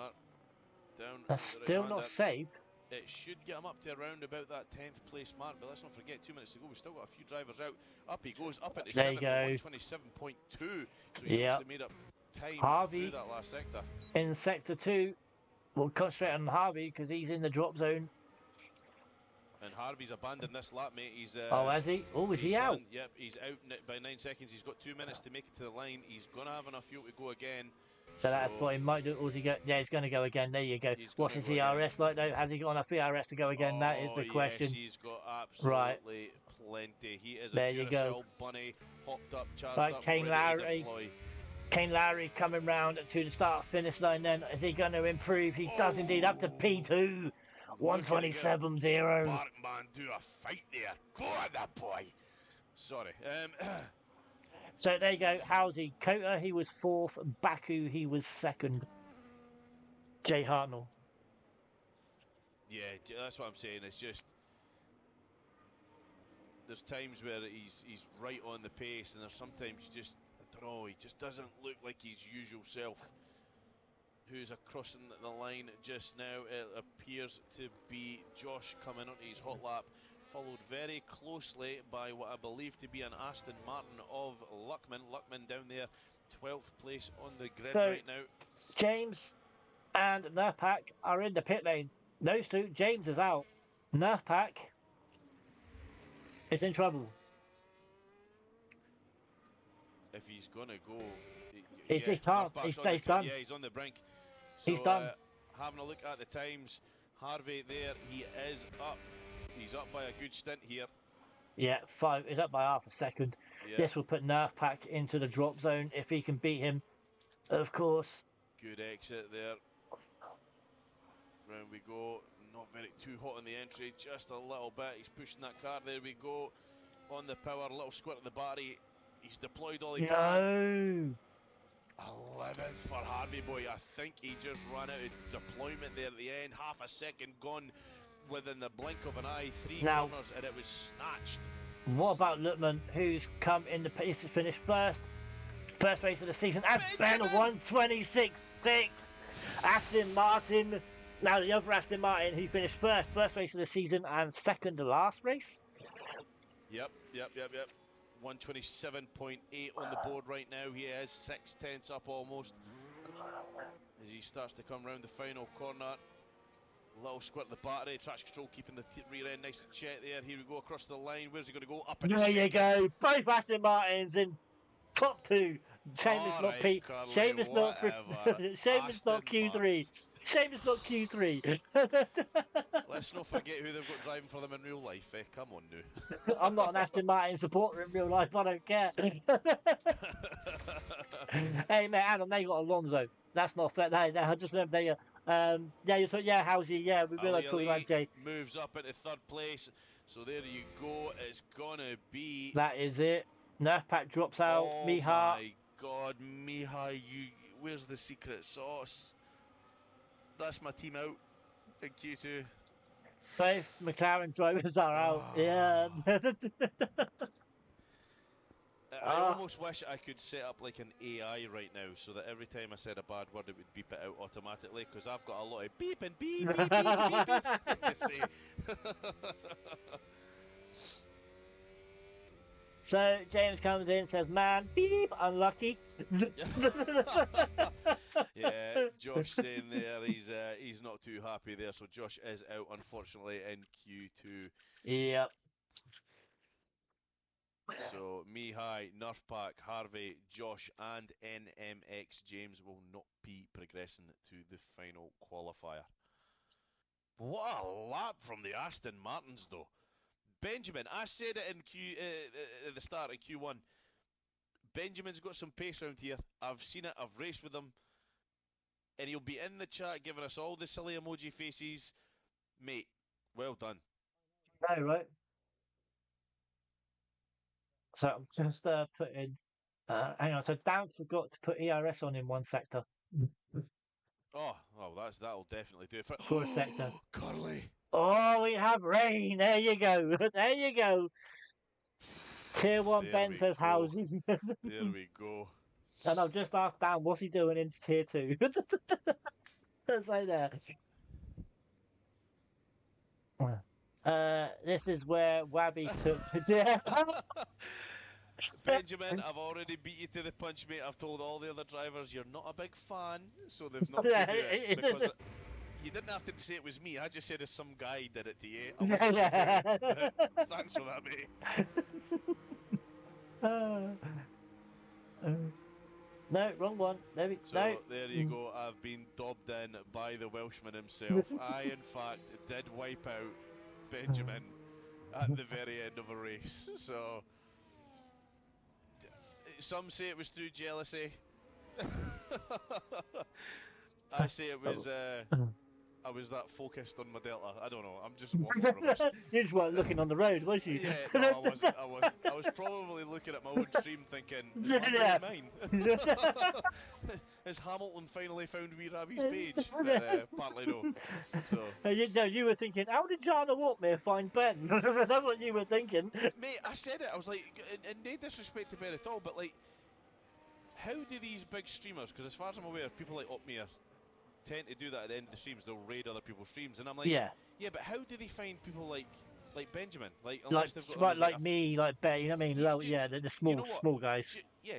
Down That's still not safe. It should get him up to around about that 10th place mark, but let's not forget 2 minutes to go. We've still got a few drivers out. Up he goes, up into 7th, 127.2. So he's actually made up time Harvey through that last sector. In sector 2, we'll concentrate on Harvey because he's in the drop zone. And Harvey's abandoned this lap, mate. He's oh, has he? Oh, is he out? Yep, he's out by 9 seconds. He's got 2 minutes to make it to the line. He's going to have enough fuel to go again. So that's what he might do. Or he go? Yeah, he's going to go again. There you go. What's his ERS like though? Has he got enough ERS to go again? That is the question. Yes, he's got absolutely plenty. He is a Duracell bunny, hopped up, charged up, Kane Lowry. Kane Lowry coming round to the start-finish line then. Is he going to improve? He does indeed, up to P2. 127.0. Sparkman do a fight there. Go on that boy. Sorry. So there you go. Howsey. Kota, he was 4th. Baku, he was 2nd. Jay Hartnell. Yeah, that's what I'm saying. It's just there's times where he's right on the pace, and there's sometimes you just, I don't know, he just doesn't look like his usual self. Who's crossing the line just now? It appears to be Josh coming onto his hot lap, followed very closely by what I believe to be an Aston Martin of Luckman. Luckman down there, 12th place on the grid right now. James and Nerpak are in the pit lane. Those two, James is out. Nerpak is in trouble. If he's gonna go, he can't. He's done. Yeah, he's on the brink. So, he's done. Having a look at the times, Harvey there, he is up. He's up by a good stint here. Yeah, 5. He's up by half a second. Yeah. This will put Nerpak into the drop zone if he can beat him, of course. Good exit there. Round we go. not very too hot in the entry, just a little bit. He's pushing that car. There we go. On the power, a little squirt of the battery. He's deployed all he can. No. 11th for Harvey Boy. I think he just ran out of deployment there at the end. Half a second gone within the blink of an eye. Three Now- corners and it was snatched. What about Lutman, who's come in the pace to finish first? First race of the season and spent Benjamin! 126.6. Aston Martin. Now the other Aston Martin, who finished first race of the season and second to last race. Yep. 127.8 on the board right now. He is 6/10 up almost as he starts to come round the final corner. Little squirt of the battery, traction control keeping the rear end nice and checked there. Here we go across the line. Where's he going to go? Up in a There you second. go. Both Aston Martins in top two. Shame it's not Alright, P. Carly, Shame it's not. whatever. Shame it's not Aston Q3. Martins. Shame it's not Q3. Let's not forget who they've got driving for them in real life. Come on now. I'm not an Aston Martin supporter in real life. I don't care. Hey man, Adam, they got Alonso. That's not fair. I just know they. Yeah, you thought, yeah, Howsy, yeah, we really talking about Jay. Moves up into third place. So there you go. It's gonna be. That is it. Nerf pack drops out. Oh Miha. my God, Miha, where's the secret sauce? That's my team out in Q2. Both McLaren drivers are out. Yeah. I almost wish I could set up like an AI right now so that every time I said a bad word it would beep it out automatically, because I've got a lot of beep and beep beep beep beep, beep to say. So James comes in, says, "Man, beep, unlucky." Yeah, Josh saying there he's not too happy there, so Josh is out unfortunately in Q2. Yep. So Mihai, Nerf Pack, Harvey, Josh and NMX James will not be progressing to the final qualifier. What a lap from the Aston Martins though. Benjamin, I said it in at the start of Q1. Benjamin's got some pace around here. I've seen it, I've raced with him. And he'll be in the chat giving us all the silly emoji faces. Mate, well done. No, right. So I'm just putting. Hang on. So Dan forgot to put ERS on in one sector. Oh, that'll definitely do it For a sector. Curly. Oh, we have rain. There you go. There you go. Tier 1 There Ben we says go. housing. There we go. And I've just asked Dan, what's he doing in tier 2? Say there. This is where Wabby took. Benjamin, I've already beat you to the punch, mate. I've told all the other drivers you're not a big fan, so they've not to do it. Because you didn't have to say it was me. I just said if some guy did it to you. I wasn't sure who. Thanks for that, mate. No, wrong one. There you go. I've been dobbed in by the Welshman himself. I, in fact, did wipe out Benjamin at the very end of a race. So some say it was through jealousy. I say it was. I was that focused on my Delta. I don't know. I'm just waffling rubbish. You just weren't looking on the road, was you? Yeah, no, I wasn't. I was probably looking at my own stream thinking, is that mine? Has Hamilton finally found wee Ravi's page? Partly no. So. You were thinking, how did Jana Walkmere find Ben? That's what you were thinking. Mate, I said it. I was like, and no disrespect to Ben at all, but like, how do these big streamers, because as far as I'm aware, people like Opmere tend to do that at the end of the streams. They'll raid other people's streams, and I'm like, yeah, but how do they find people like Benjamin? Unless they've got like me, like Ben. You know what I mean? The small, small guys.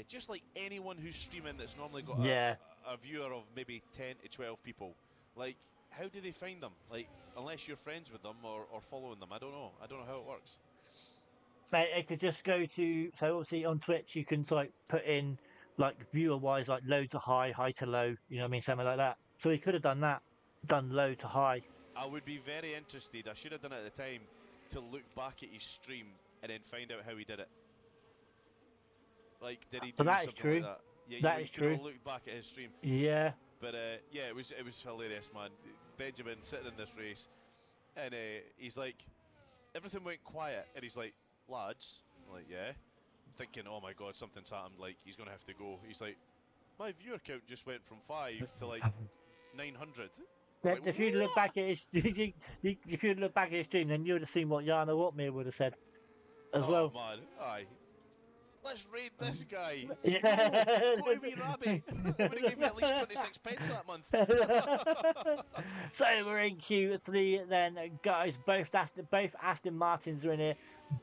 Just like anyone who's streaming that's normally got a viewer of maybe 10 to 12 people. Like, how do they find them? Like, unless you're friends with them or following them. I don't know how it works. Mate, it could just go to, so obviously on Twitch you can like put in like viewer wise, like low to high, high to low, you know what I mean, something like that. So he could have done that, done low to high. I would be very interested, I should have done it at the time, to look back at his stream and then find out how he did it. Like, did he do something like that? Yeah, that is true. Look back at his stream. Yeah. But yeah, it was hilarious, man. Benjamin sitting in this race, and he's like, everything went quiet, and he's like, lads, I'm like, yeah, thinking, oh my god, something's happened, like he's gonna have to go. He's like, my viewer count just went from 5 to like 900. Then Like, if you look back what? at his, if you look back at his stream, then you would have seen what Yana Watmere would have said as Oh well. man, aye. Let's raid this guy. Yeah. Go to wee rabbit. It would have given me at least 26 pence that month. So we're in Q3 then, guys. Both Aston Martins are in here.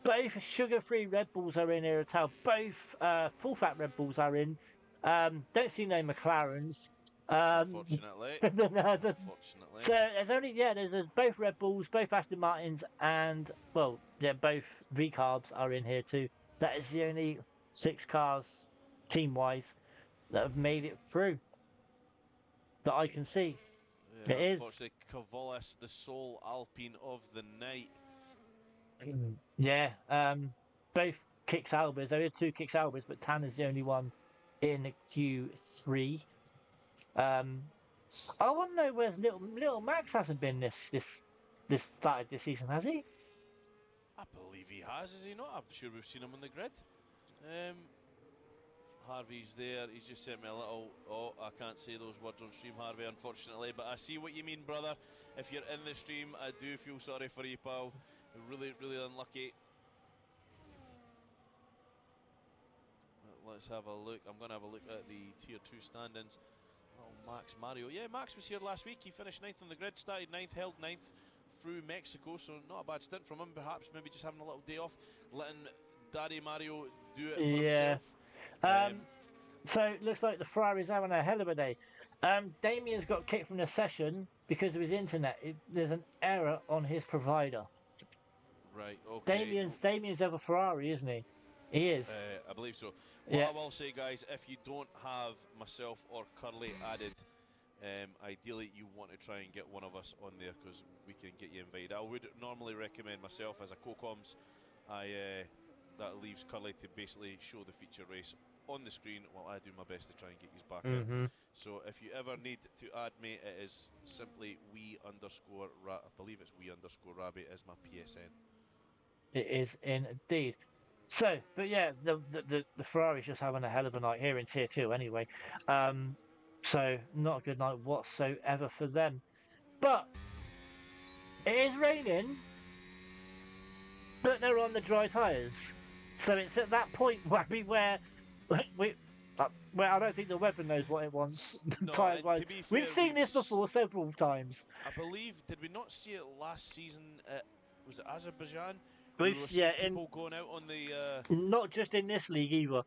Both sugar-free Red Bulls are in here as well. Both full-fat Red Bulls are in. Don't see no McLarens. Unfortunately. Unfortunately. So there's both Red Bulls, both Aston Martins, and well, yeah, both V carbs are in here too. That is the only 6 cars, team-wise, that have made it through that I can see. Yeah, It is. unfortunately, Cavallis, the sole Alpine of the night. Yeah. Both kicks Albers. There are 2 kicks Albers, but Tanner's the only one in Q3. I want to know where's little Max hasn't been this started this season, has he? I believe he has, is he not? I'm sure we've seen him on the grid. Harvey's there. He's just sent me a little. Oh, I can't say those words on stream, Harvey, unfortunately. But I see what you mean, brother. If you're in the stream, I do feel sorry for you, pal. Really, really unlucky. Let's have a look. I'm going to have a look at the Tier 2 standings. Oh, Max Mario. Yeah, Max was here last week. He finished 9th on the grid, started 9th, held 9th through Mexico. So not a bad stint from him. Perhaps maybe just having a little day off, letting Daddy Mario do it for Yeah. himself. So it looks like the Ferrari's having a hell of a day. Damien's got kicked from the session because of his internet. There's an error on his provider. Right, okay. Damien's over Ferrari, isn't he? He is. I believe so. What Yeah. I will say, guys, if you don't have myself or Curly added, ideally you want to try and get one of us on there because we can get you invited. I would normally recommend myself as a co-coms. That leaves Curly to basically show the feature race on the screen while I do my best to try and get you back out. So if you ever need to add me, it is simply I believe it's we_rabbit is my PSN. It is indeed. So, but yeah, the Ferrari's just having a hell of a night here in Tier 2 anyway. So not a good night whatsoever for them. But it is raining, but they're on the dry tyres. So it's at that point where I don't think the weather knows what it wants. No, Tyres wise, to be fair, we've seen this before several times. I believe, did we not see it last season at, was it Azerbaijan? We've We were yeah, seeing people going out on the not just in this league either.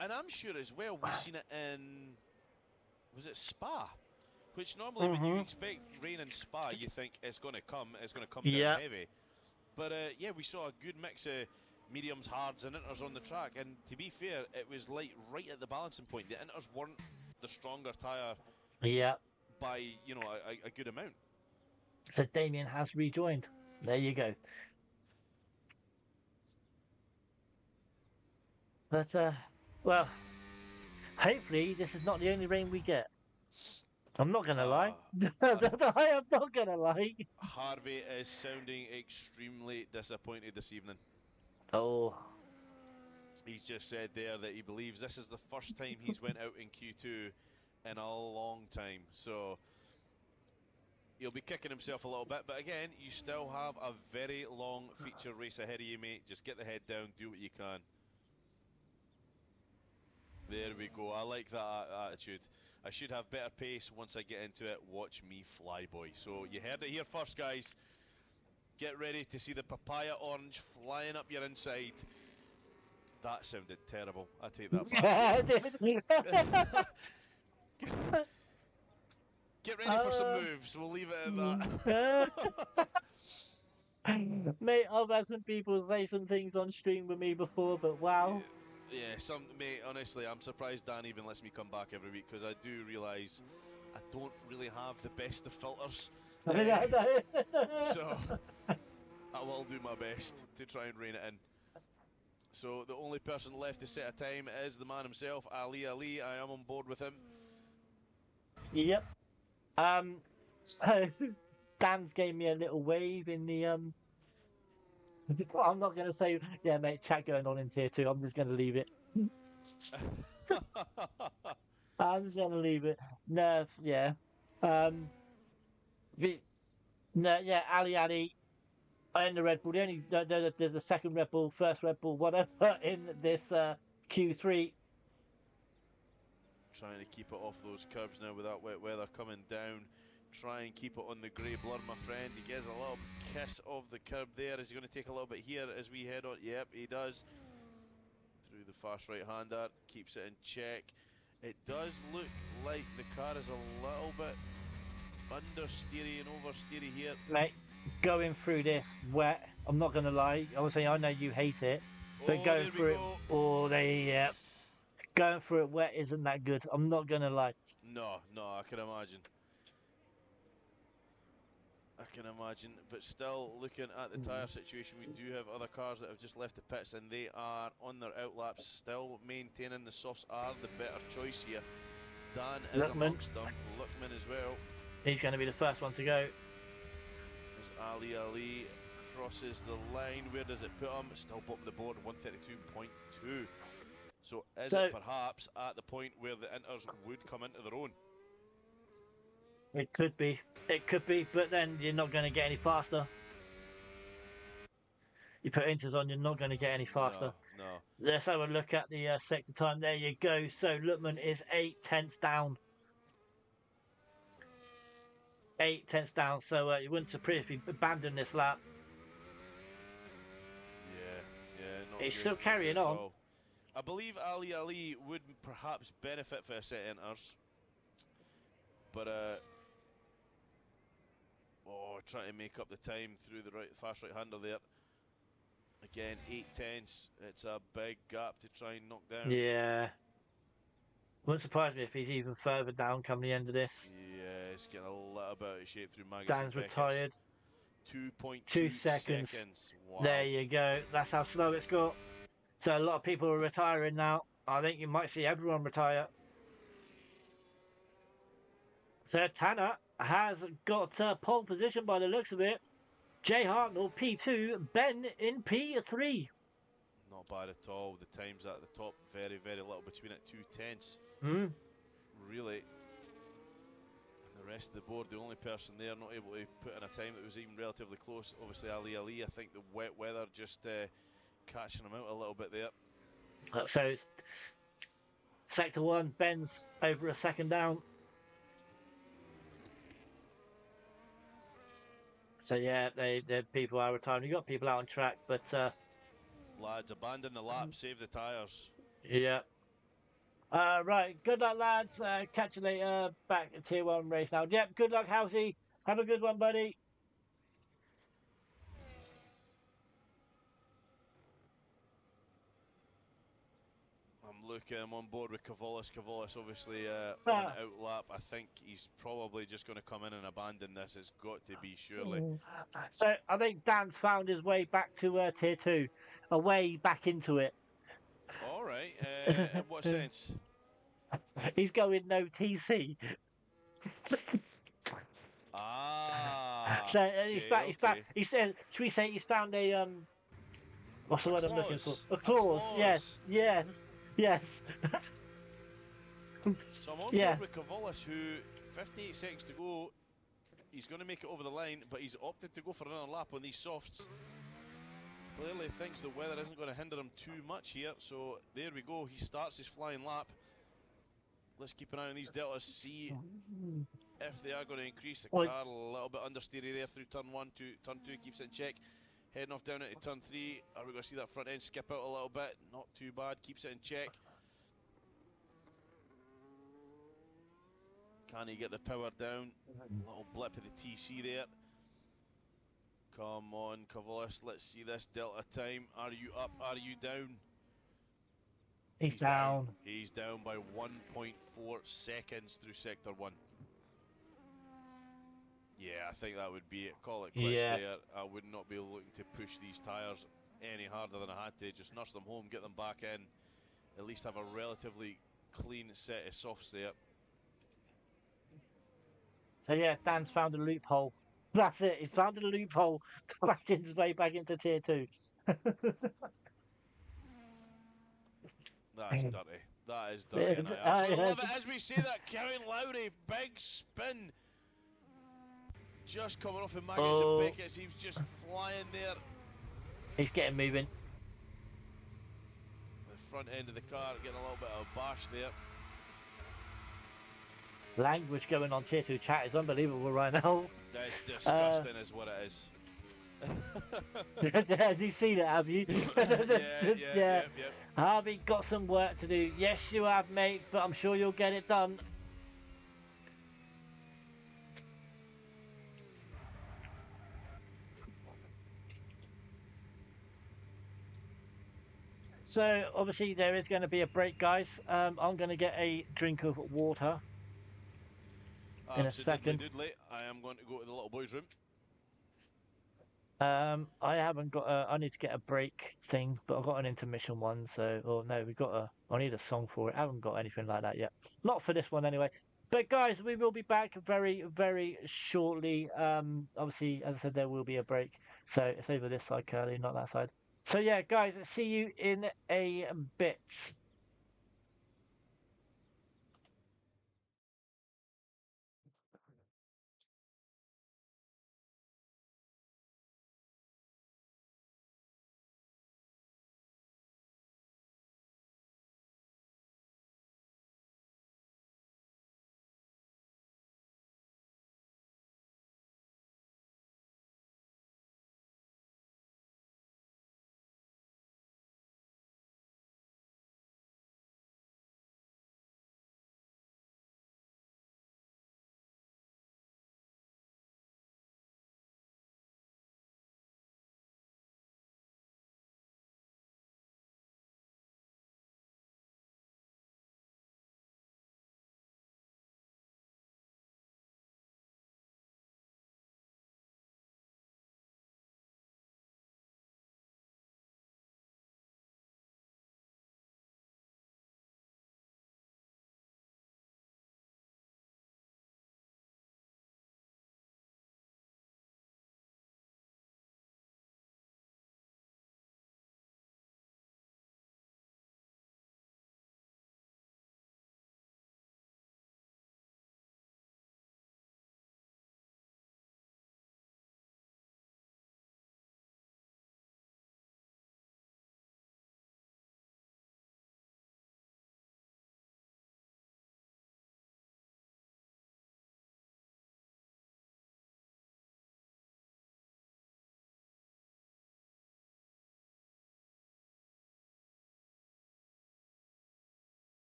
and I'm sure as well we've seen it in, was it Spa? Which normally when you expect rain in Spa, you think it's going to come Yeah. down heavy. But yeah, we saw a good mix of mediums, hards, and inters on the track. And to be fair, it was like right at the balancing point. The inters weren't the stronger tyre. Yeah. By a good amount. So Damien has rejoined. There you go. But well, hopefully this is not the only rain we get. I'm not gonna lie. I am not gonna lie. Harvey is sounding extremely disappointed this evening. Oh. He's just said there that he believes this is the first time he's went out in Q2 in a long time. So he'll be kicking himself a little bit. But again, you still have a very long feature race ahead of you, mate. Just get the head down, do what you can. There we go. I like that attitude. I should have better pace once I get into it. Watch me fly, boy. So you heard it here first, guys. Get ready to see the papaya orange flying up your inside. That sounded terrible. I take that back. Get ready for some moves. We'll leave it at that. Mate, I've had some people say some things on stream with me before, but wow. Yeah, mate, honestly, I'm surprised Dan even lets me come back every week because I do realise I don't really have the best of filters. So I will do my best to try and rein it in. So the only person left to set a time is the man himself, Ali. I am on board with him. Yep. So Dan's gave me a little wave in the I'm not gonna say yeah, mate. Chat going on in tier two. I'm just gonna leave it. I'm just gonna leave it. No, yeah. Um, the, no, yeah. Ali Ali and the Red Bull. The only there's a second Red Bull, first Red Bull, whatever in this Q3. Trying to keep it off those curbs now with that wet weather coming down. Try and keep it on the grey blur, my friend. He gets a little kiss of the curb there. Is he going to take a little bit here as we head on? Yep, he does. Through the fast right-hander, keeps it in check. It does look like the car is a little bit understeery and oversteery here. Mate, going through this wet, I'm not gonna lie. Obviously, I know you hate it, but Oh, going there we through it, go. or going through it wet isn't that good. I'm not gonna lie. No, I can imagine. I can imagine, but still looking at the tyre situation, we do have other cars that have just left the pits and they are on their outlaps, still maintaining the softs are the better choice here. Dan is Lookman. amongst them, Luckman as well. He's going to be the first one to go. As Ali crosses the line, where does it put him? Still bottom of the board, 132.2. So is it perhaps at the point where the Inters would come into their own? It could be, but then you're not going to get any faster. You put inters on, you're not going to get any faster. No. Let's have a look at the sector time. There you go. So Luckman is 8/10 down. 8/10 down. So you wouldn't surprise if he abandoned this lap. Yeah, not He's good still carrying on. all. I believe Ali would perhaps benefit for a set Inters, but trying to make up the time through the fast right-hander there. Again, 8/10. It's a big gap to try and knock down. Yeah. Wouldn't surprise me if he's even further down come the end of this. Yeah, it's getting a little bit out of shape through Magus. Dan's retired. 2.2 seconds. Wow. There you go. That's how slow it's got. So a lot of people are retiring now. I think you might see everyone retire. So Tanner has got pole position by the looks of it. Jay Hartnell P2, Ben in P3. Not bad at all. The times at the top, very, very little between it. 2/10. Really. And the rest of the board, the only person there not able to put in a time that was even relatively close, obviously Ali. I think the wet weather just catching him out a little bit there. So it's sector one, Ben's over a second down. So yeah, the people are retiring. You got people out on track, but lads, abandon the lap, save the tyres. Yeah. Right. Good luck, lads. Catch you later. Back at tier one race now. Yep. Good luck, Housey. Have a good one, buddy. I'm on board with Cavolis. Cavolis obviously on an outlap. I think he's probably just going to come in and abandon this. It's got to be, surely. So I think Dan's found his way back to tier two, a way back into it. All right. In what sense? He's going no TC. So he's back. He said, should we say he's found a what's the word I'm looking for? A clause. Yes. So I'm on board with Cavolis, who 58 seconds to go. He's going to make it over the line, but he's opted to go for another lap on these softs. Clearly thinks the weather isn't going to hinder him too much here. So there we go. He starts his flying lap. Let's keep an eye on these deltas, see if they are going to increase. The car a little bit understeery there through turn 1 to turn 2, keeps it in check. Heading off down into turn 3. Are we going to see that front end skip out a little bit? Not too bad, keeps it in check. Can he get the power down? Little blip of the TC there. Come on, Cavolis, let's see this delta time. Are you up? Are you down? He's down. He's down by 1.4 seconds through sector 1. Yeah, I think that would be it. Call it quits there. I would not be looking to push these tyres any harder than I had to. Just nurse them home, get them back in. At least have a relatively clean set of softs there. So yeah, Dan's found a loophole. That's it. He's found a loophole to back his way back into tier two. That's dirty. That is dirty, and I I absolutely love it. As we see that, Kevin Lowry, big spin. Just coming off of Maggots and oh, Beckett's, he was just flying there. he's getting moving. The front end of the car getting a little bit of a bash there. Language going on tier two chat is unbelievable right now. That's disgusting, is what it is. Have you seen it? Have you? Yeah. Harvey got some work to do. Yes, you have, mate, but I'm sure you'll get it done. So obviously there is going to be a break, guys. I'm going to get a drink of water in a second. Doodly. I am going to go to the little boy's room. I haven't got I need to get a break thing, but I've got an intermission one. So, or no, we got a. I need a song for it. I haven't got anything like that yet. Not for this one anyway. But guys, we will be back very, very shortly. Obviously, as I said, there will be a break. So it's over this side, Curly, not that side. So yeah, guys, see you in a bit.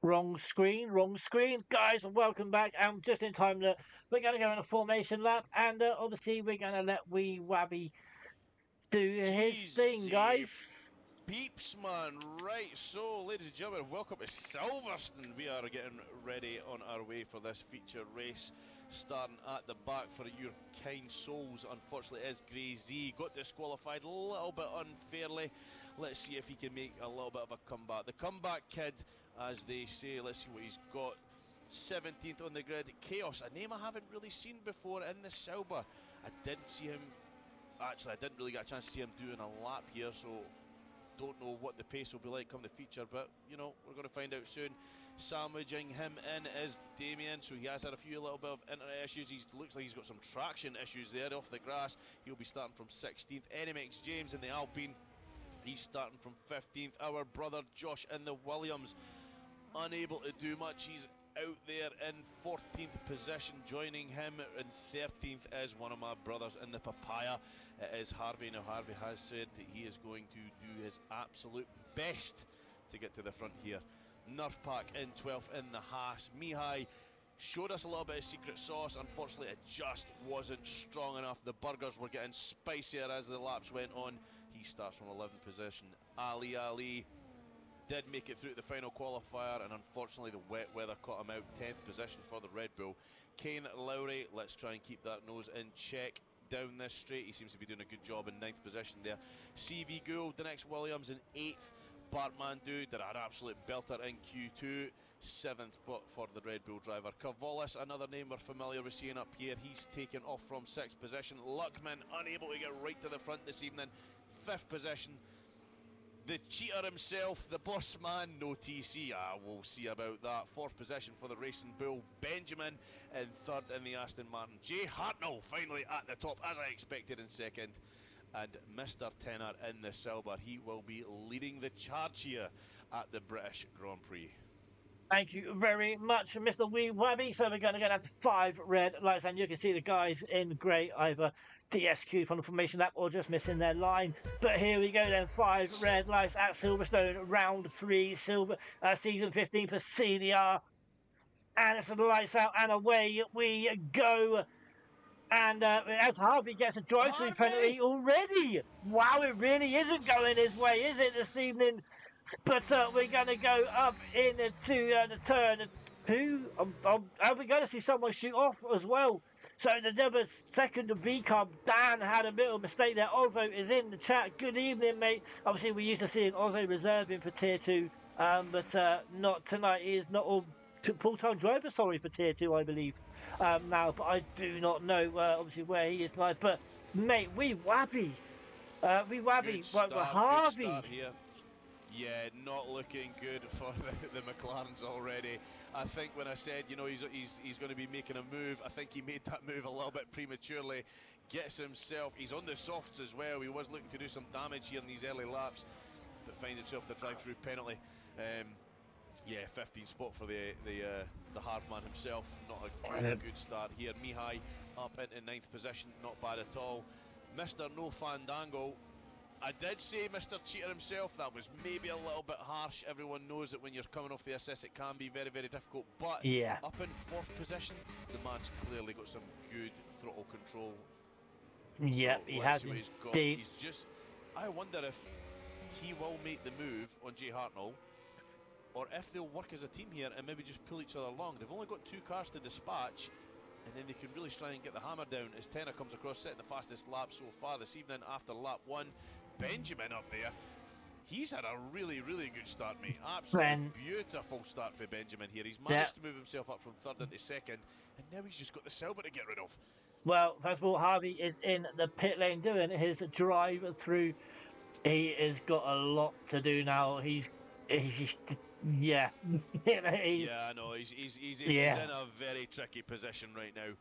Wrong screen, wrong screen. Guys, welcome back. And just in time that we're going to go on a formation lap. And obviously, we're going to let Wee Wabby do his thing, guys. Peeps, man. Right, so, ladies and gentlemen, welcome to Silverstone. We are getting ready on our way for this feature race, starting at the back for your kind souls. Unfortunately, it is Grey Z. Got disqualified a little bit unfairly. Let's see if he can make a little bit of a comeback. The comeback kid, as they say. Let's see what he's got. 17th on the grid. Chaos, a name I haven't really seen before in the Sauber. I didn't see him. Actually, I didn't really get a chance to see him doing a lap here, so don't know what the pace will be like come the feature, but you know, we're going to find out soon. Sandwiching him in is Damien, so he has had a few little bit of internet issues. He looks like he's got some traction issues there off the grass. He'll be starting from 16th. NMX James in the Alpine, he's starting from 15th. Our brother Josh in the Williams, unable to do much. He's out there in 14th position. Joining him in 13th is one of my brothers in the Papaya. It is Harvey. Now Harvey has said that he is going to do his absolute best to get to the front here. Nerf Pack in 12th in the Haas. Mihai showed us a little bit of secret sauce. Unfortunately, it just wasn't strong enough. The burgers were getting spicier as the laps went on. He starts from 11th position. Ali did make it through to the final qualifier, and unfortunately the wet weather caught him out. 10th position for the Red Bull. Kane Lowry, let's try and keep that nose in check down this straight. He seems to be doing a good job in 9th position there. CV Gould, the next Williams in 8th. Bart Mandu did an absolute belter in Q2. 7th spot for the Red Bull driver. Cavolis, another name we're familiar with seeing up here. He's taken off from 6th position. Luckman unable to get right to the front this evening. 5th position. The cheater himself, the boss man, no TC. We'll see about that. 4th position for the Racing Bull, Benjamin in 3rd in the Aston Martin. Jay Hartnell finally at the top, as I expected, in 2nd. And Mr. Tenner in the Silver. He will be leading the charge here at the British Grand Prix. Thank you very much, Mr. Wee Wabby. So we're going to go down to 5 red lights, and you can see the guys in grey either DSQ from the formation lap or just missing their line. But here we go then, 5 red lights at Silverstone, round 3, season 15 for CDR. And it's the lights out and away we go. And as Harvey gets a drive-through penalty already. Wow, it really isn't going his way, is it, this evening? But we're going to go up into the turn 2. Are we going to see someone shoot off as well? So the number second B Cub, Dan, had a little mistake there. Ozzo is in the chat. Good evening, mate. Obviously, we're used to seeing Ozzo reserving for Tier 2, but not tonight. He is not all full-time driver, sorry, for Tier 2, I believe. Now, but I do not know obviously where he is like. But mate, Wee Wabby, but Harvey. Good start here. Yeah, not looking good for the McLarens already. I think when I said, you know, he's going to be making a move, I think he made that move a little bit prematurely. Gets himself, he's on the softs as well. He was looking to do some damage here in these early laps, but finds himself the drive-through penalty. Yeah, 15th spot for the hard man himself. Not a good start here. Mihai up into 9th position, not bad at all. Mr. No Fandango, I did say Mr. Cheater himself, that was maybe a little bit harsh. Everyone knows that when you're coming off the assist it can be very, very difficult, but yeah, up in 4th position, the man's clearly got some good throttle control. Yeah, so he has indeed. He's just, I wonder if he will make the move on Jay Hartnell, or if they'll work as a team here and maybe just pull each other along. They've only got 2 cars to dispatch, and then they can really try and get the hammer down as Tenner comes across, setting the fastest lap so far this evening after lap 1. Benjamin up there. He's had a really, really good start, mate. Absolutely beautiful start for Benjamin here. He's managed to move himself up from 3rd into 2nd, and now he's just got the Silver to get rid of. Well, first of all, Harvey is in the pit lane doing his drive through. He has got a lot to do now. He's yeah. Yeah, I know. He's in a very tricky position right now.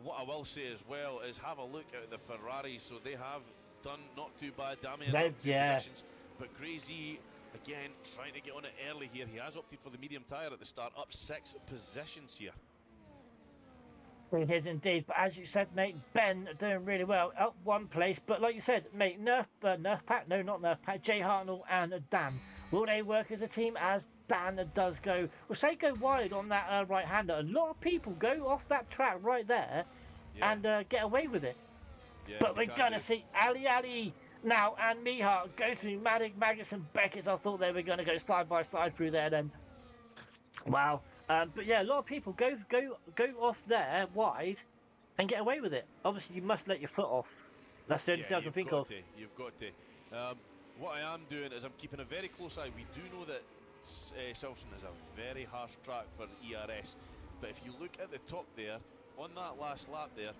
What I will say as well is have a look at the Ferraris. So they have done not too bad. Damian's up 2 positions, but Grey Z again trying to get on it early here. He has opted for the medium tyre at the start, up 6 positions here. It is indeed, but as you said, mate, Ben doing really well, up one place. But like you said, mate, Nerf Pack, no, not Nerf Pack, Jay Hartnell and Dan. Will they work as a team? As Dan does go, well, say go wide on that right-hander. A lot of people go off that track right there Yeah, and get away with it. yeah, But they we're can gonna do. see Ali now and Mihar go through Maggis and Beckett. I thought they were gonna go side by side through there then. Wow. But yeah, a lot of people go off there wide and get away with it. Obviously, you must let your foot off. That's the only Yeah, thing I can think of. you've got to. What I am doing is I'm keeping a very close eye. We do know that Silverstone is a very harsh track for ERS, but if you look at the top there, on that last lap there,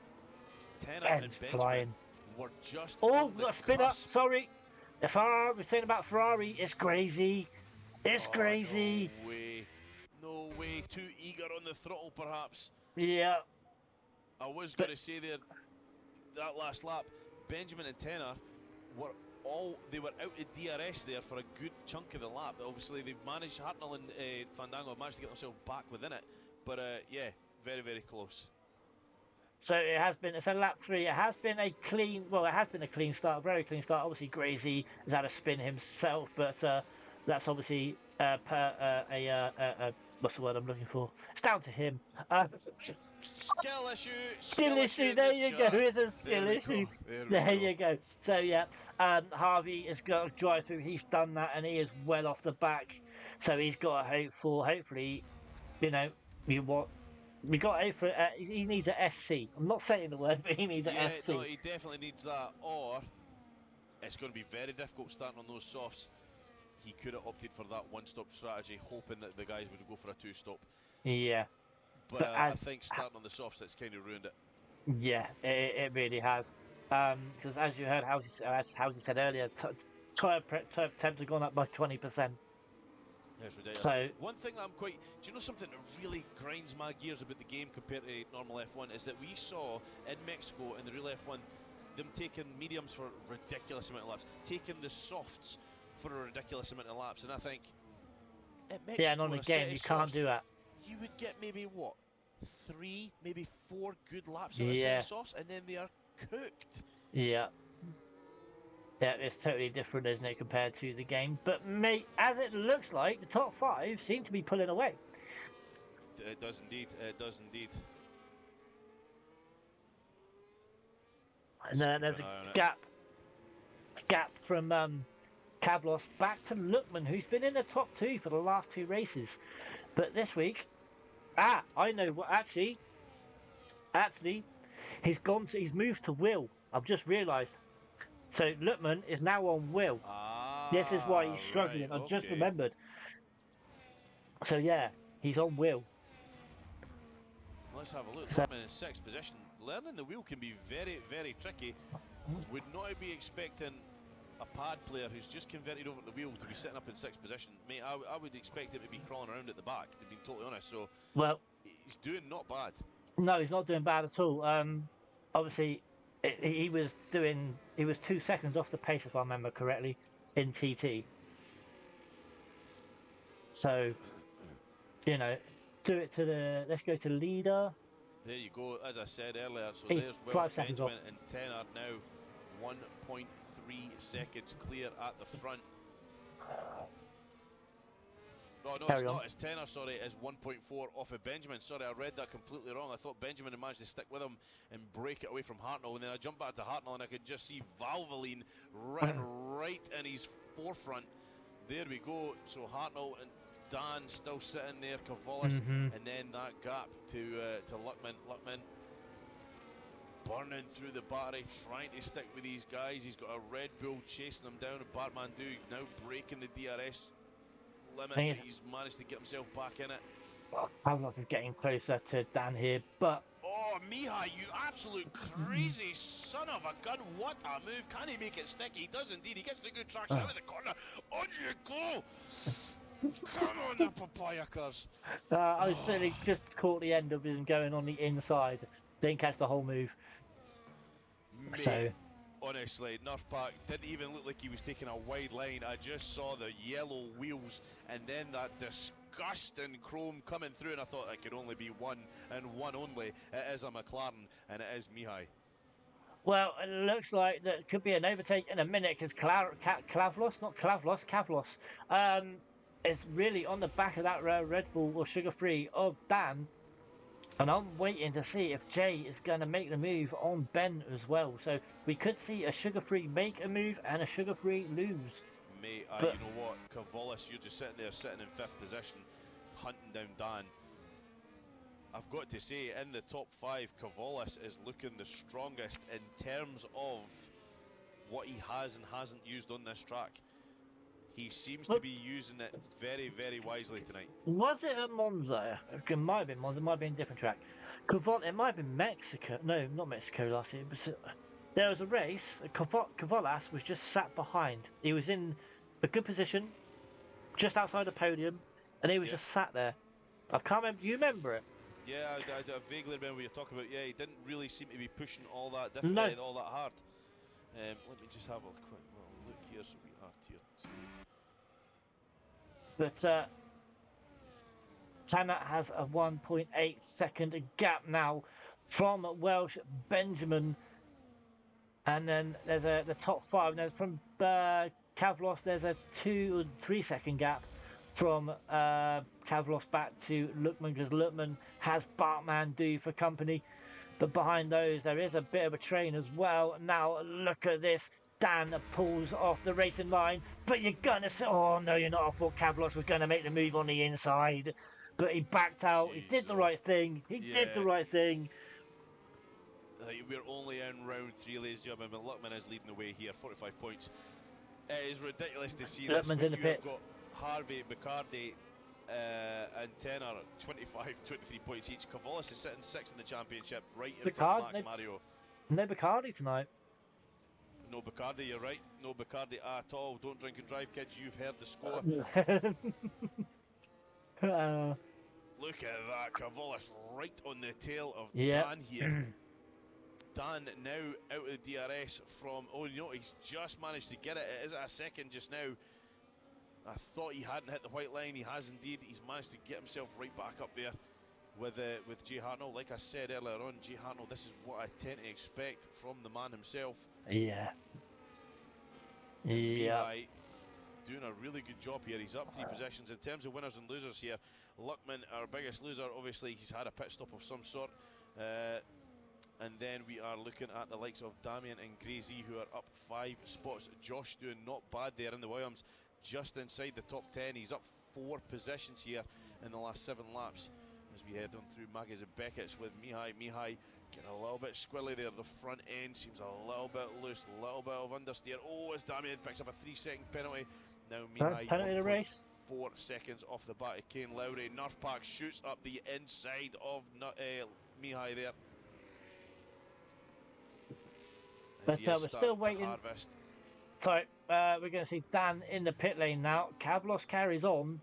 Tenner and Ben's Benjamin flying. were just Oh, on we the got a spin up. cusp. Sorry. If we're saying about Ferrari, it's crazy. It's Oh, crazy. no way. No way. Too eager on the throttle, perhaps. Yeah. I was But going to say there, that last lap, Benjamin and Tenner were they were out of DRS there for a good chunk of the lap. Obviously, they've managed, Hartnell and Fandango have managed to get themselves back within it. But yeah, very, very close. so it has been. It's a lap 3. It has been a clean. Well, it has been a clean start, very clean start. Obviously, Gracie has had a spin himself, but that's obviously what's the word I'm looking for? It's down to him. Skill issue. Skill issue. in There the you go. chat. It's a There skill we issue. go. There we There go. you go. So yeah, Harvey has got to drive through. He's done that, and he is well off the back. So he's got to hope for. Hopefully, you know, we got a for. He needs a SC. I'm not saying the word, but he needs Yeah, a SC. no, he definitely needs that. Or it's going to be very difficult starting on those softs. He could have opted for that one-stop strategy, hoping that the guys would go for a two-stop. Yeah, But but I think starting on the softs, it's kind of ruined it. yeah, it really has. Because as you heard, as Housey said earlier, tire temps have gone up by 20%. It's ridiculous. So One thing I'm quite... Do you know something that really grinds my gears about the game compared to normal F1 is that we saw in Mexico in the real F1 them taking mediums for a ridiculous amount of laps, taking the softs for a ridiculous amount of laps, and I think at Mexico yeah, and on in the a set game of you can't softs, do that. you would get maybe what, 3, maybe 4 good laps of a Yeah, set of softs, and then they are cooked. yeah. Yeah, it's totally different, isn't it, compared to the game? But mate, as it looks like, the top 5 seem to be pulling away. It does indeed. It does indeed. And then there's a gap from Cablos back to Lookman, who's been in the top 2 for the last 2 races. But this week, I know what actually, he's moved to Will. I've just realised. So Lookman is now on Will. This is why he's struggling. Right, I've just remembered. So yeah, he's on Will. Let's have a look. So, Lookman in 6th position. Learning the wheel can be very, very tricky. Would not be expecting a pad player who's just converted over to the wheel to be sitting up in 6th position. Mate, I would expect him to be crawling around at the back, to be totally honest. So, well, he's doing not bad. no, he's not doing bad at all. Obviously, he was 2 seconds off the pace, if I remember correctly, in TT. So, you know, let's go to leader. There you go, as I said earlier. So He's there's 5 Welsh, seconds Benjamin off. and 10 are now 1.3 seconds clear at the front. Oh no, Carry it's on. not. It's Tenner, sorry. It's 1.4 off of Benjamin. Sorry, I read that completely wrong. I thought Benjamin had managed to stick with him and break it away from Hartnell. And then I jumped back to Hartnell and I could just see Valvoline written right in his forefront. There we go. So Hartnell and Dan still sitting there, Cavolis, and then that gap to Luckman. Luckman burning through the battery, trying to stick with these guys. He's got a Red Bull chasing him down. Bartmandu now breaking the DRS limit. He's managed to get himself back in it. I'm not getting closer to Dan here, but oh, Miha, you absolute crazy son of a gun! What a move! Can he make it stick? He does indeed. He gets the good traction out of the corner. On you go! Come on, the papaya cars. I was certainly just caught the end of him going on the inside. Didn't catch the whole move. Mate, So honestly, Nerf Pack didn't even look like he was taking a wide line. I just saw the yellow wheels and then that gust and chrome coming through, and I thought it could only be one and one only. It is a McLaren, and it is Mihai. Well, it looks like that could be an overtake in a minute because Klavlos, is really on the back of that Red Bull or Sugar Free of Dan. And I'm waiting to see if Jay is going to make the move on Ben as well. So we could see a Sugar Free make a move and a Sugar Free lose. Mate, But you know what? Cavolis, you're just sitting there, sitting in 5th position, hunting down Dan. I've got to say, in the top 5, Cavolis is looking the strongest in terms of what he has and hasn't used on this track. He seems to be using it very, very wisely tonight. was it at Monza? It might have been Monza, it might have been a different track. It might have been Mexico. No, not Mexico last year. But there was a race. Cavolas was just sat behind. He was in a good position, just outside the podium, and he was just sat there. I can't remember. You remember it? Yeah, I vaguely remember what you're talking about. Yeah, he didn't really seem to be pushing all that different, all that hard. Let me just have a quick little look here. So we are tier 2. But Tanat has a 1.8 second gap now from Welsh Benjamin. And then there's the top 5. And there's from Kavlos, there's a 2 or 3 second gap from Kavlos back to Lukman, because Lukman has Bartman do for company. But behind those, there is a bit of a train as well. Now, look at this. Dan pulls off the racing line, but you're gonna say, oh no, you're not. I thought Kavlos was gonna make the move on the inside, but he backed out. He did the right thing. He did the right thing. We're only in round 3, ladies and gentlemen, but Luckman is leading the way here, 45 points. It is ridiculous to see this. Luckman's in the pits. Got Harvey, Bacardi, and Tenor, 25, 23 points each. Cavolis is sitting 6th in the championship, right in front of Max Mario. No Bacardi tonight. No Bacardi, you're right. No Bacardi at all. Don't drink and drive, kids. You've heard the score. Look at that. Cavolis right on the tail of Dan here. Dan now out of the DRS from... Oh, you know, he's just managed to get it. It is a second just now. I thought he hadn't hit the white line. He has indeed. He's managed to get himself right back up there with Jay Hartnell. Like I said earlier on, Jay Hartnell, this is what I tend to expect from the man himself. Yeah. Mihai doing a really good job here. He's up 3 positions. In terms of winners and losers here, Luckman, our biggest loser, obviously he's had a pit stop of some sort. And then we are looking at the likes of Damien and Grazy, who are up 5 spots. Josh doing not bad there in the Williams, just inside the top 10. He's up 4 positions here in the last 7 laps. As we head on through Maggie's and Beckett's with Mihai. Mihai getting a little bit squirrely there. The front end seems a little bit loose, a little bit of understeer. Oh, as Damien picks up a 3-second penalty. Now Mihai, penalty in the race. 4 seconds off the back of Kane Lowry. Nerf Pack shoots up the inside of Mihai there. But we're still waiting. So we're going to see Dan in the pit lane now. Kavlos carries on.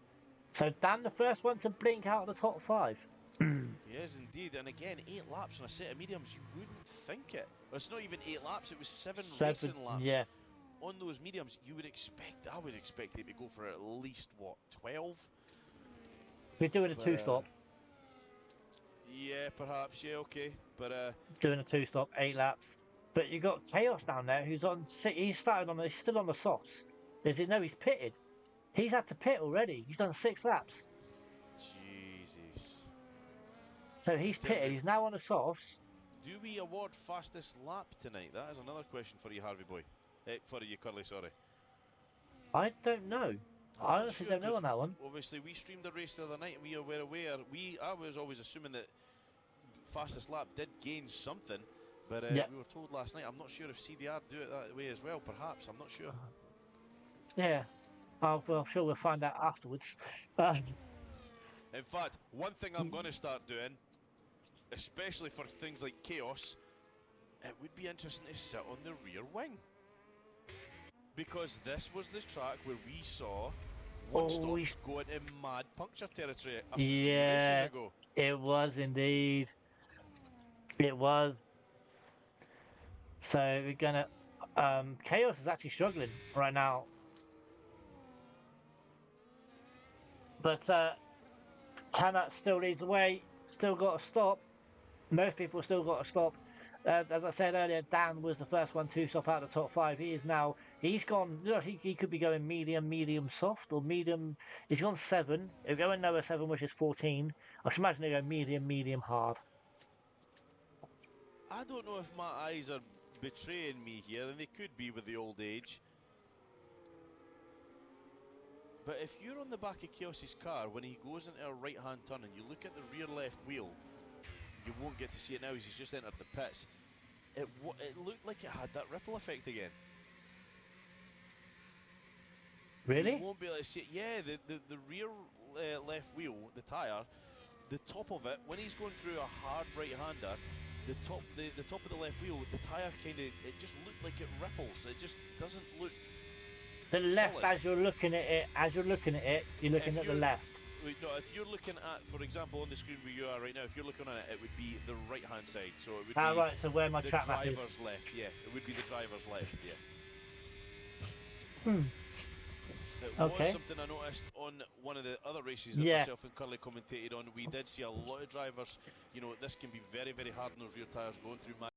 So Dan, the first one to blink out of the top 5. Yes, indeed. And again, 8 laps on a set of mediums. You wouldn't think it. Well, it's not even 8 laps. It was 7 racing laps. Yeah. On those mediums, you would expect. I would expect it to go for at least what, 12. We're doing a 2-stop. Yeah, perhaps. Yeah, okay. But doing a 2-stop, 8 laps. But you got Chaos down there, who's on. He's started on. He's still on the softs. Is it? No, he's pitted. He's had to pit already. He's done 6 laps. Jesus. So he's pitted. He's now on the softs. Do we award fastest lap tonight? That is another question for you, Harvey boy. For you, Curly. Sorry. I don't know. I honestly don't know on that one. Obviously, we streamed the race the other night, and we were aware. I was always assuming that fastest lap did gain something. But we were told last night. I'm not sure if CDR do it that way as well. Perhaps, I'm not sure. Yeah, well, I'm sure we'll find out afterwards. In fact, one thing I'm going to start doing, especially for things like Chaos, it would be interesting to sit on the rear wing, because this was the track where we saw Woodstock go into mad puncture territory a few races ago. It was indeed. It was. So we're gonna. Chaos is actually struggling right now. But Tanner still leads the way. Still got to stop. Most people still got to stop. As I said earlier, Dan was the first one to stop out of the top 5. He is now, he's gone, you know, he could be going medium, medium soft, or medium. He's gone 7. He's going lower 7, which is 14. I should imagine they go medium, medium hard. I don't know if my eyes are betraying me here, and they could be with the old age. But if you're on the back of Kelsey's car when he goes into a right-hand turn and you look at the rear left wheel, you won't get to see it now as he's just entered the pits. It looked like it had that ripple effect again. Really? You won't be able to see it. Yeah, the rear left wheel, the tyre, the top of it, when he's going through a hard right-hander, the top of the left wheel, the tyre kind of, it just looked like it ripples. It just doesn't look The left, solid. as you're looking at it, you're looking at the left. Wait, no, if you're looking at, for example, on the screen where you are right now, if you're looking at it, it would be the right-hand side. So it would be Right, so where my the track map is. driver's left. Yeah, it would be the driver's left. Yeah. It was Okay. something I noticed on one of the other races that Yeah. myself and Curly commentated on. We did see a lot of drivers. You know, this can be very, very hard on those rear tyres going through.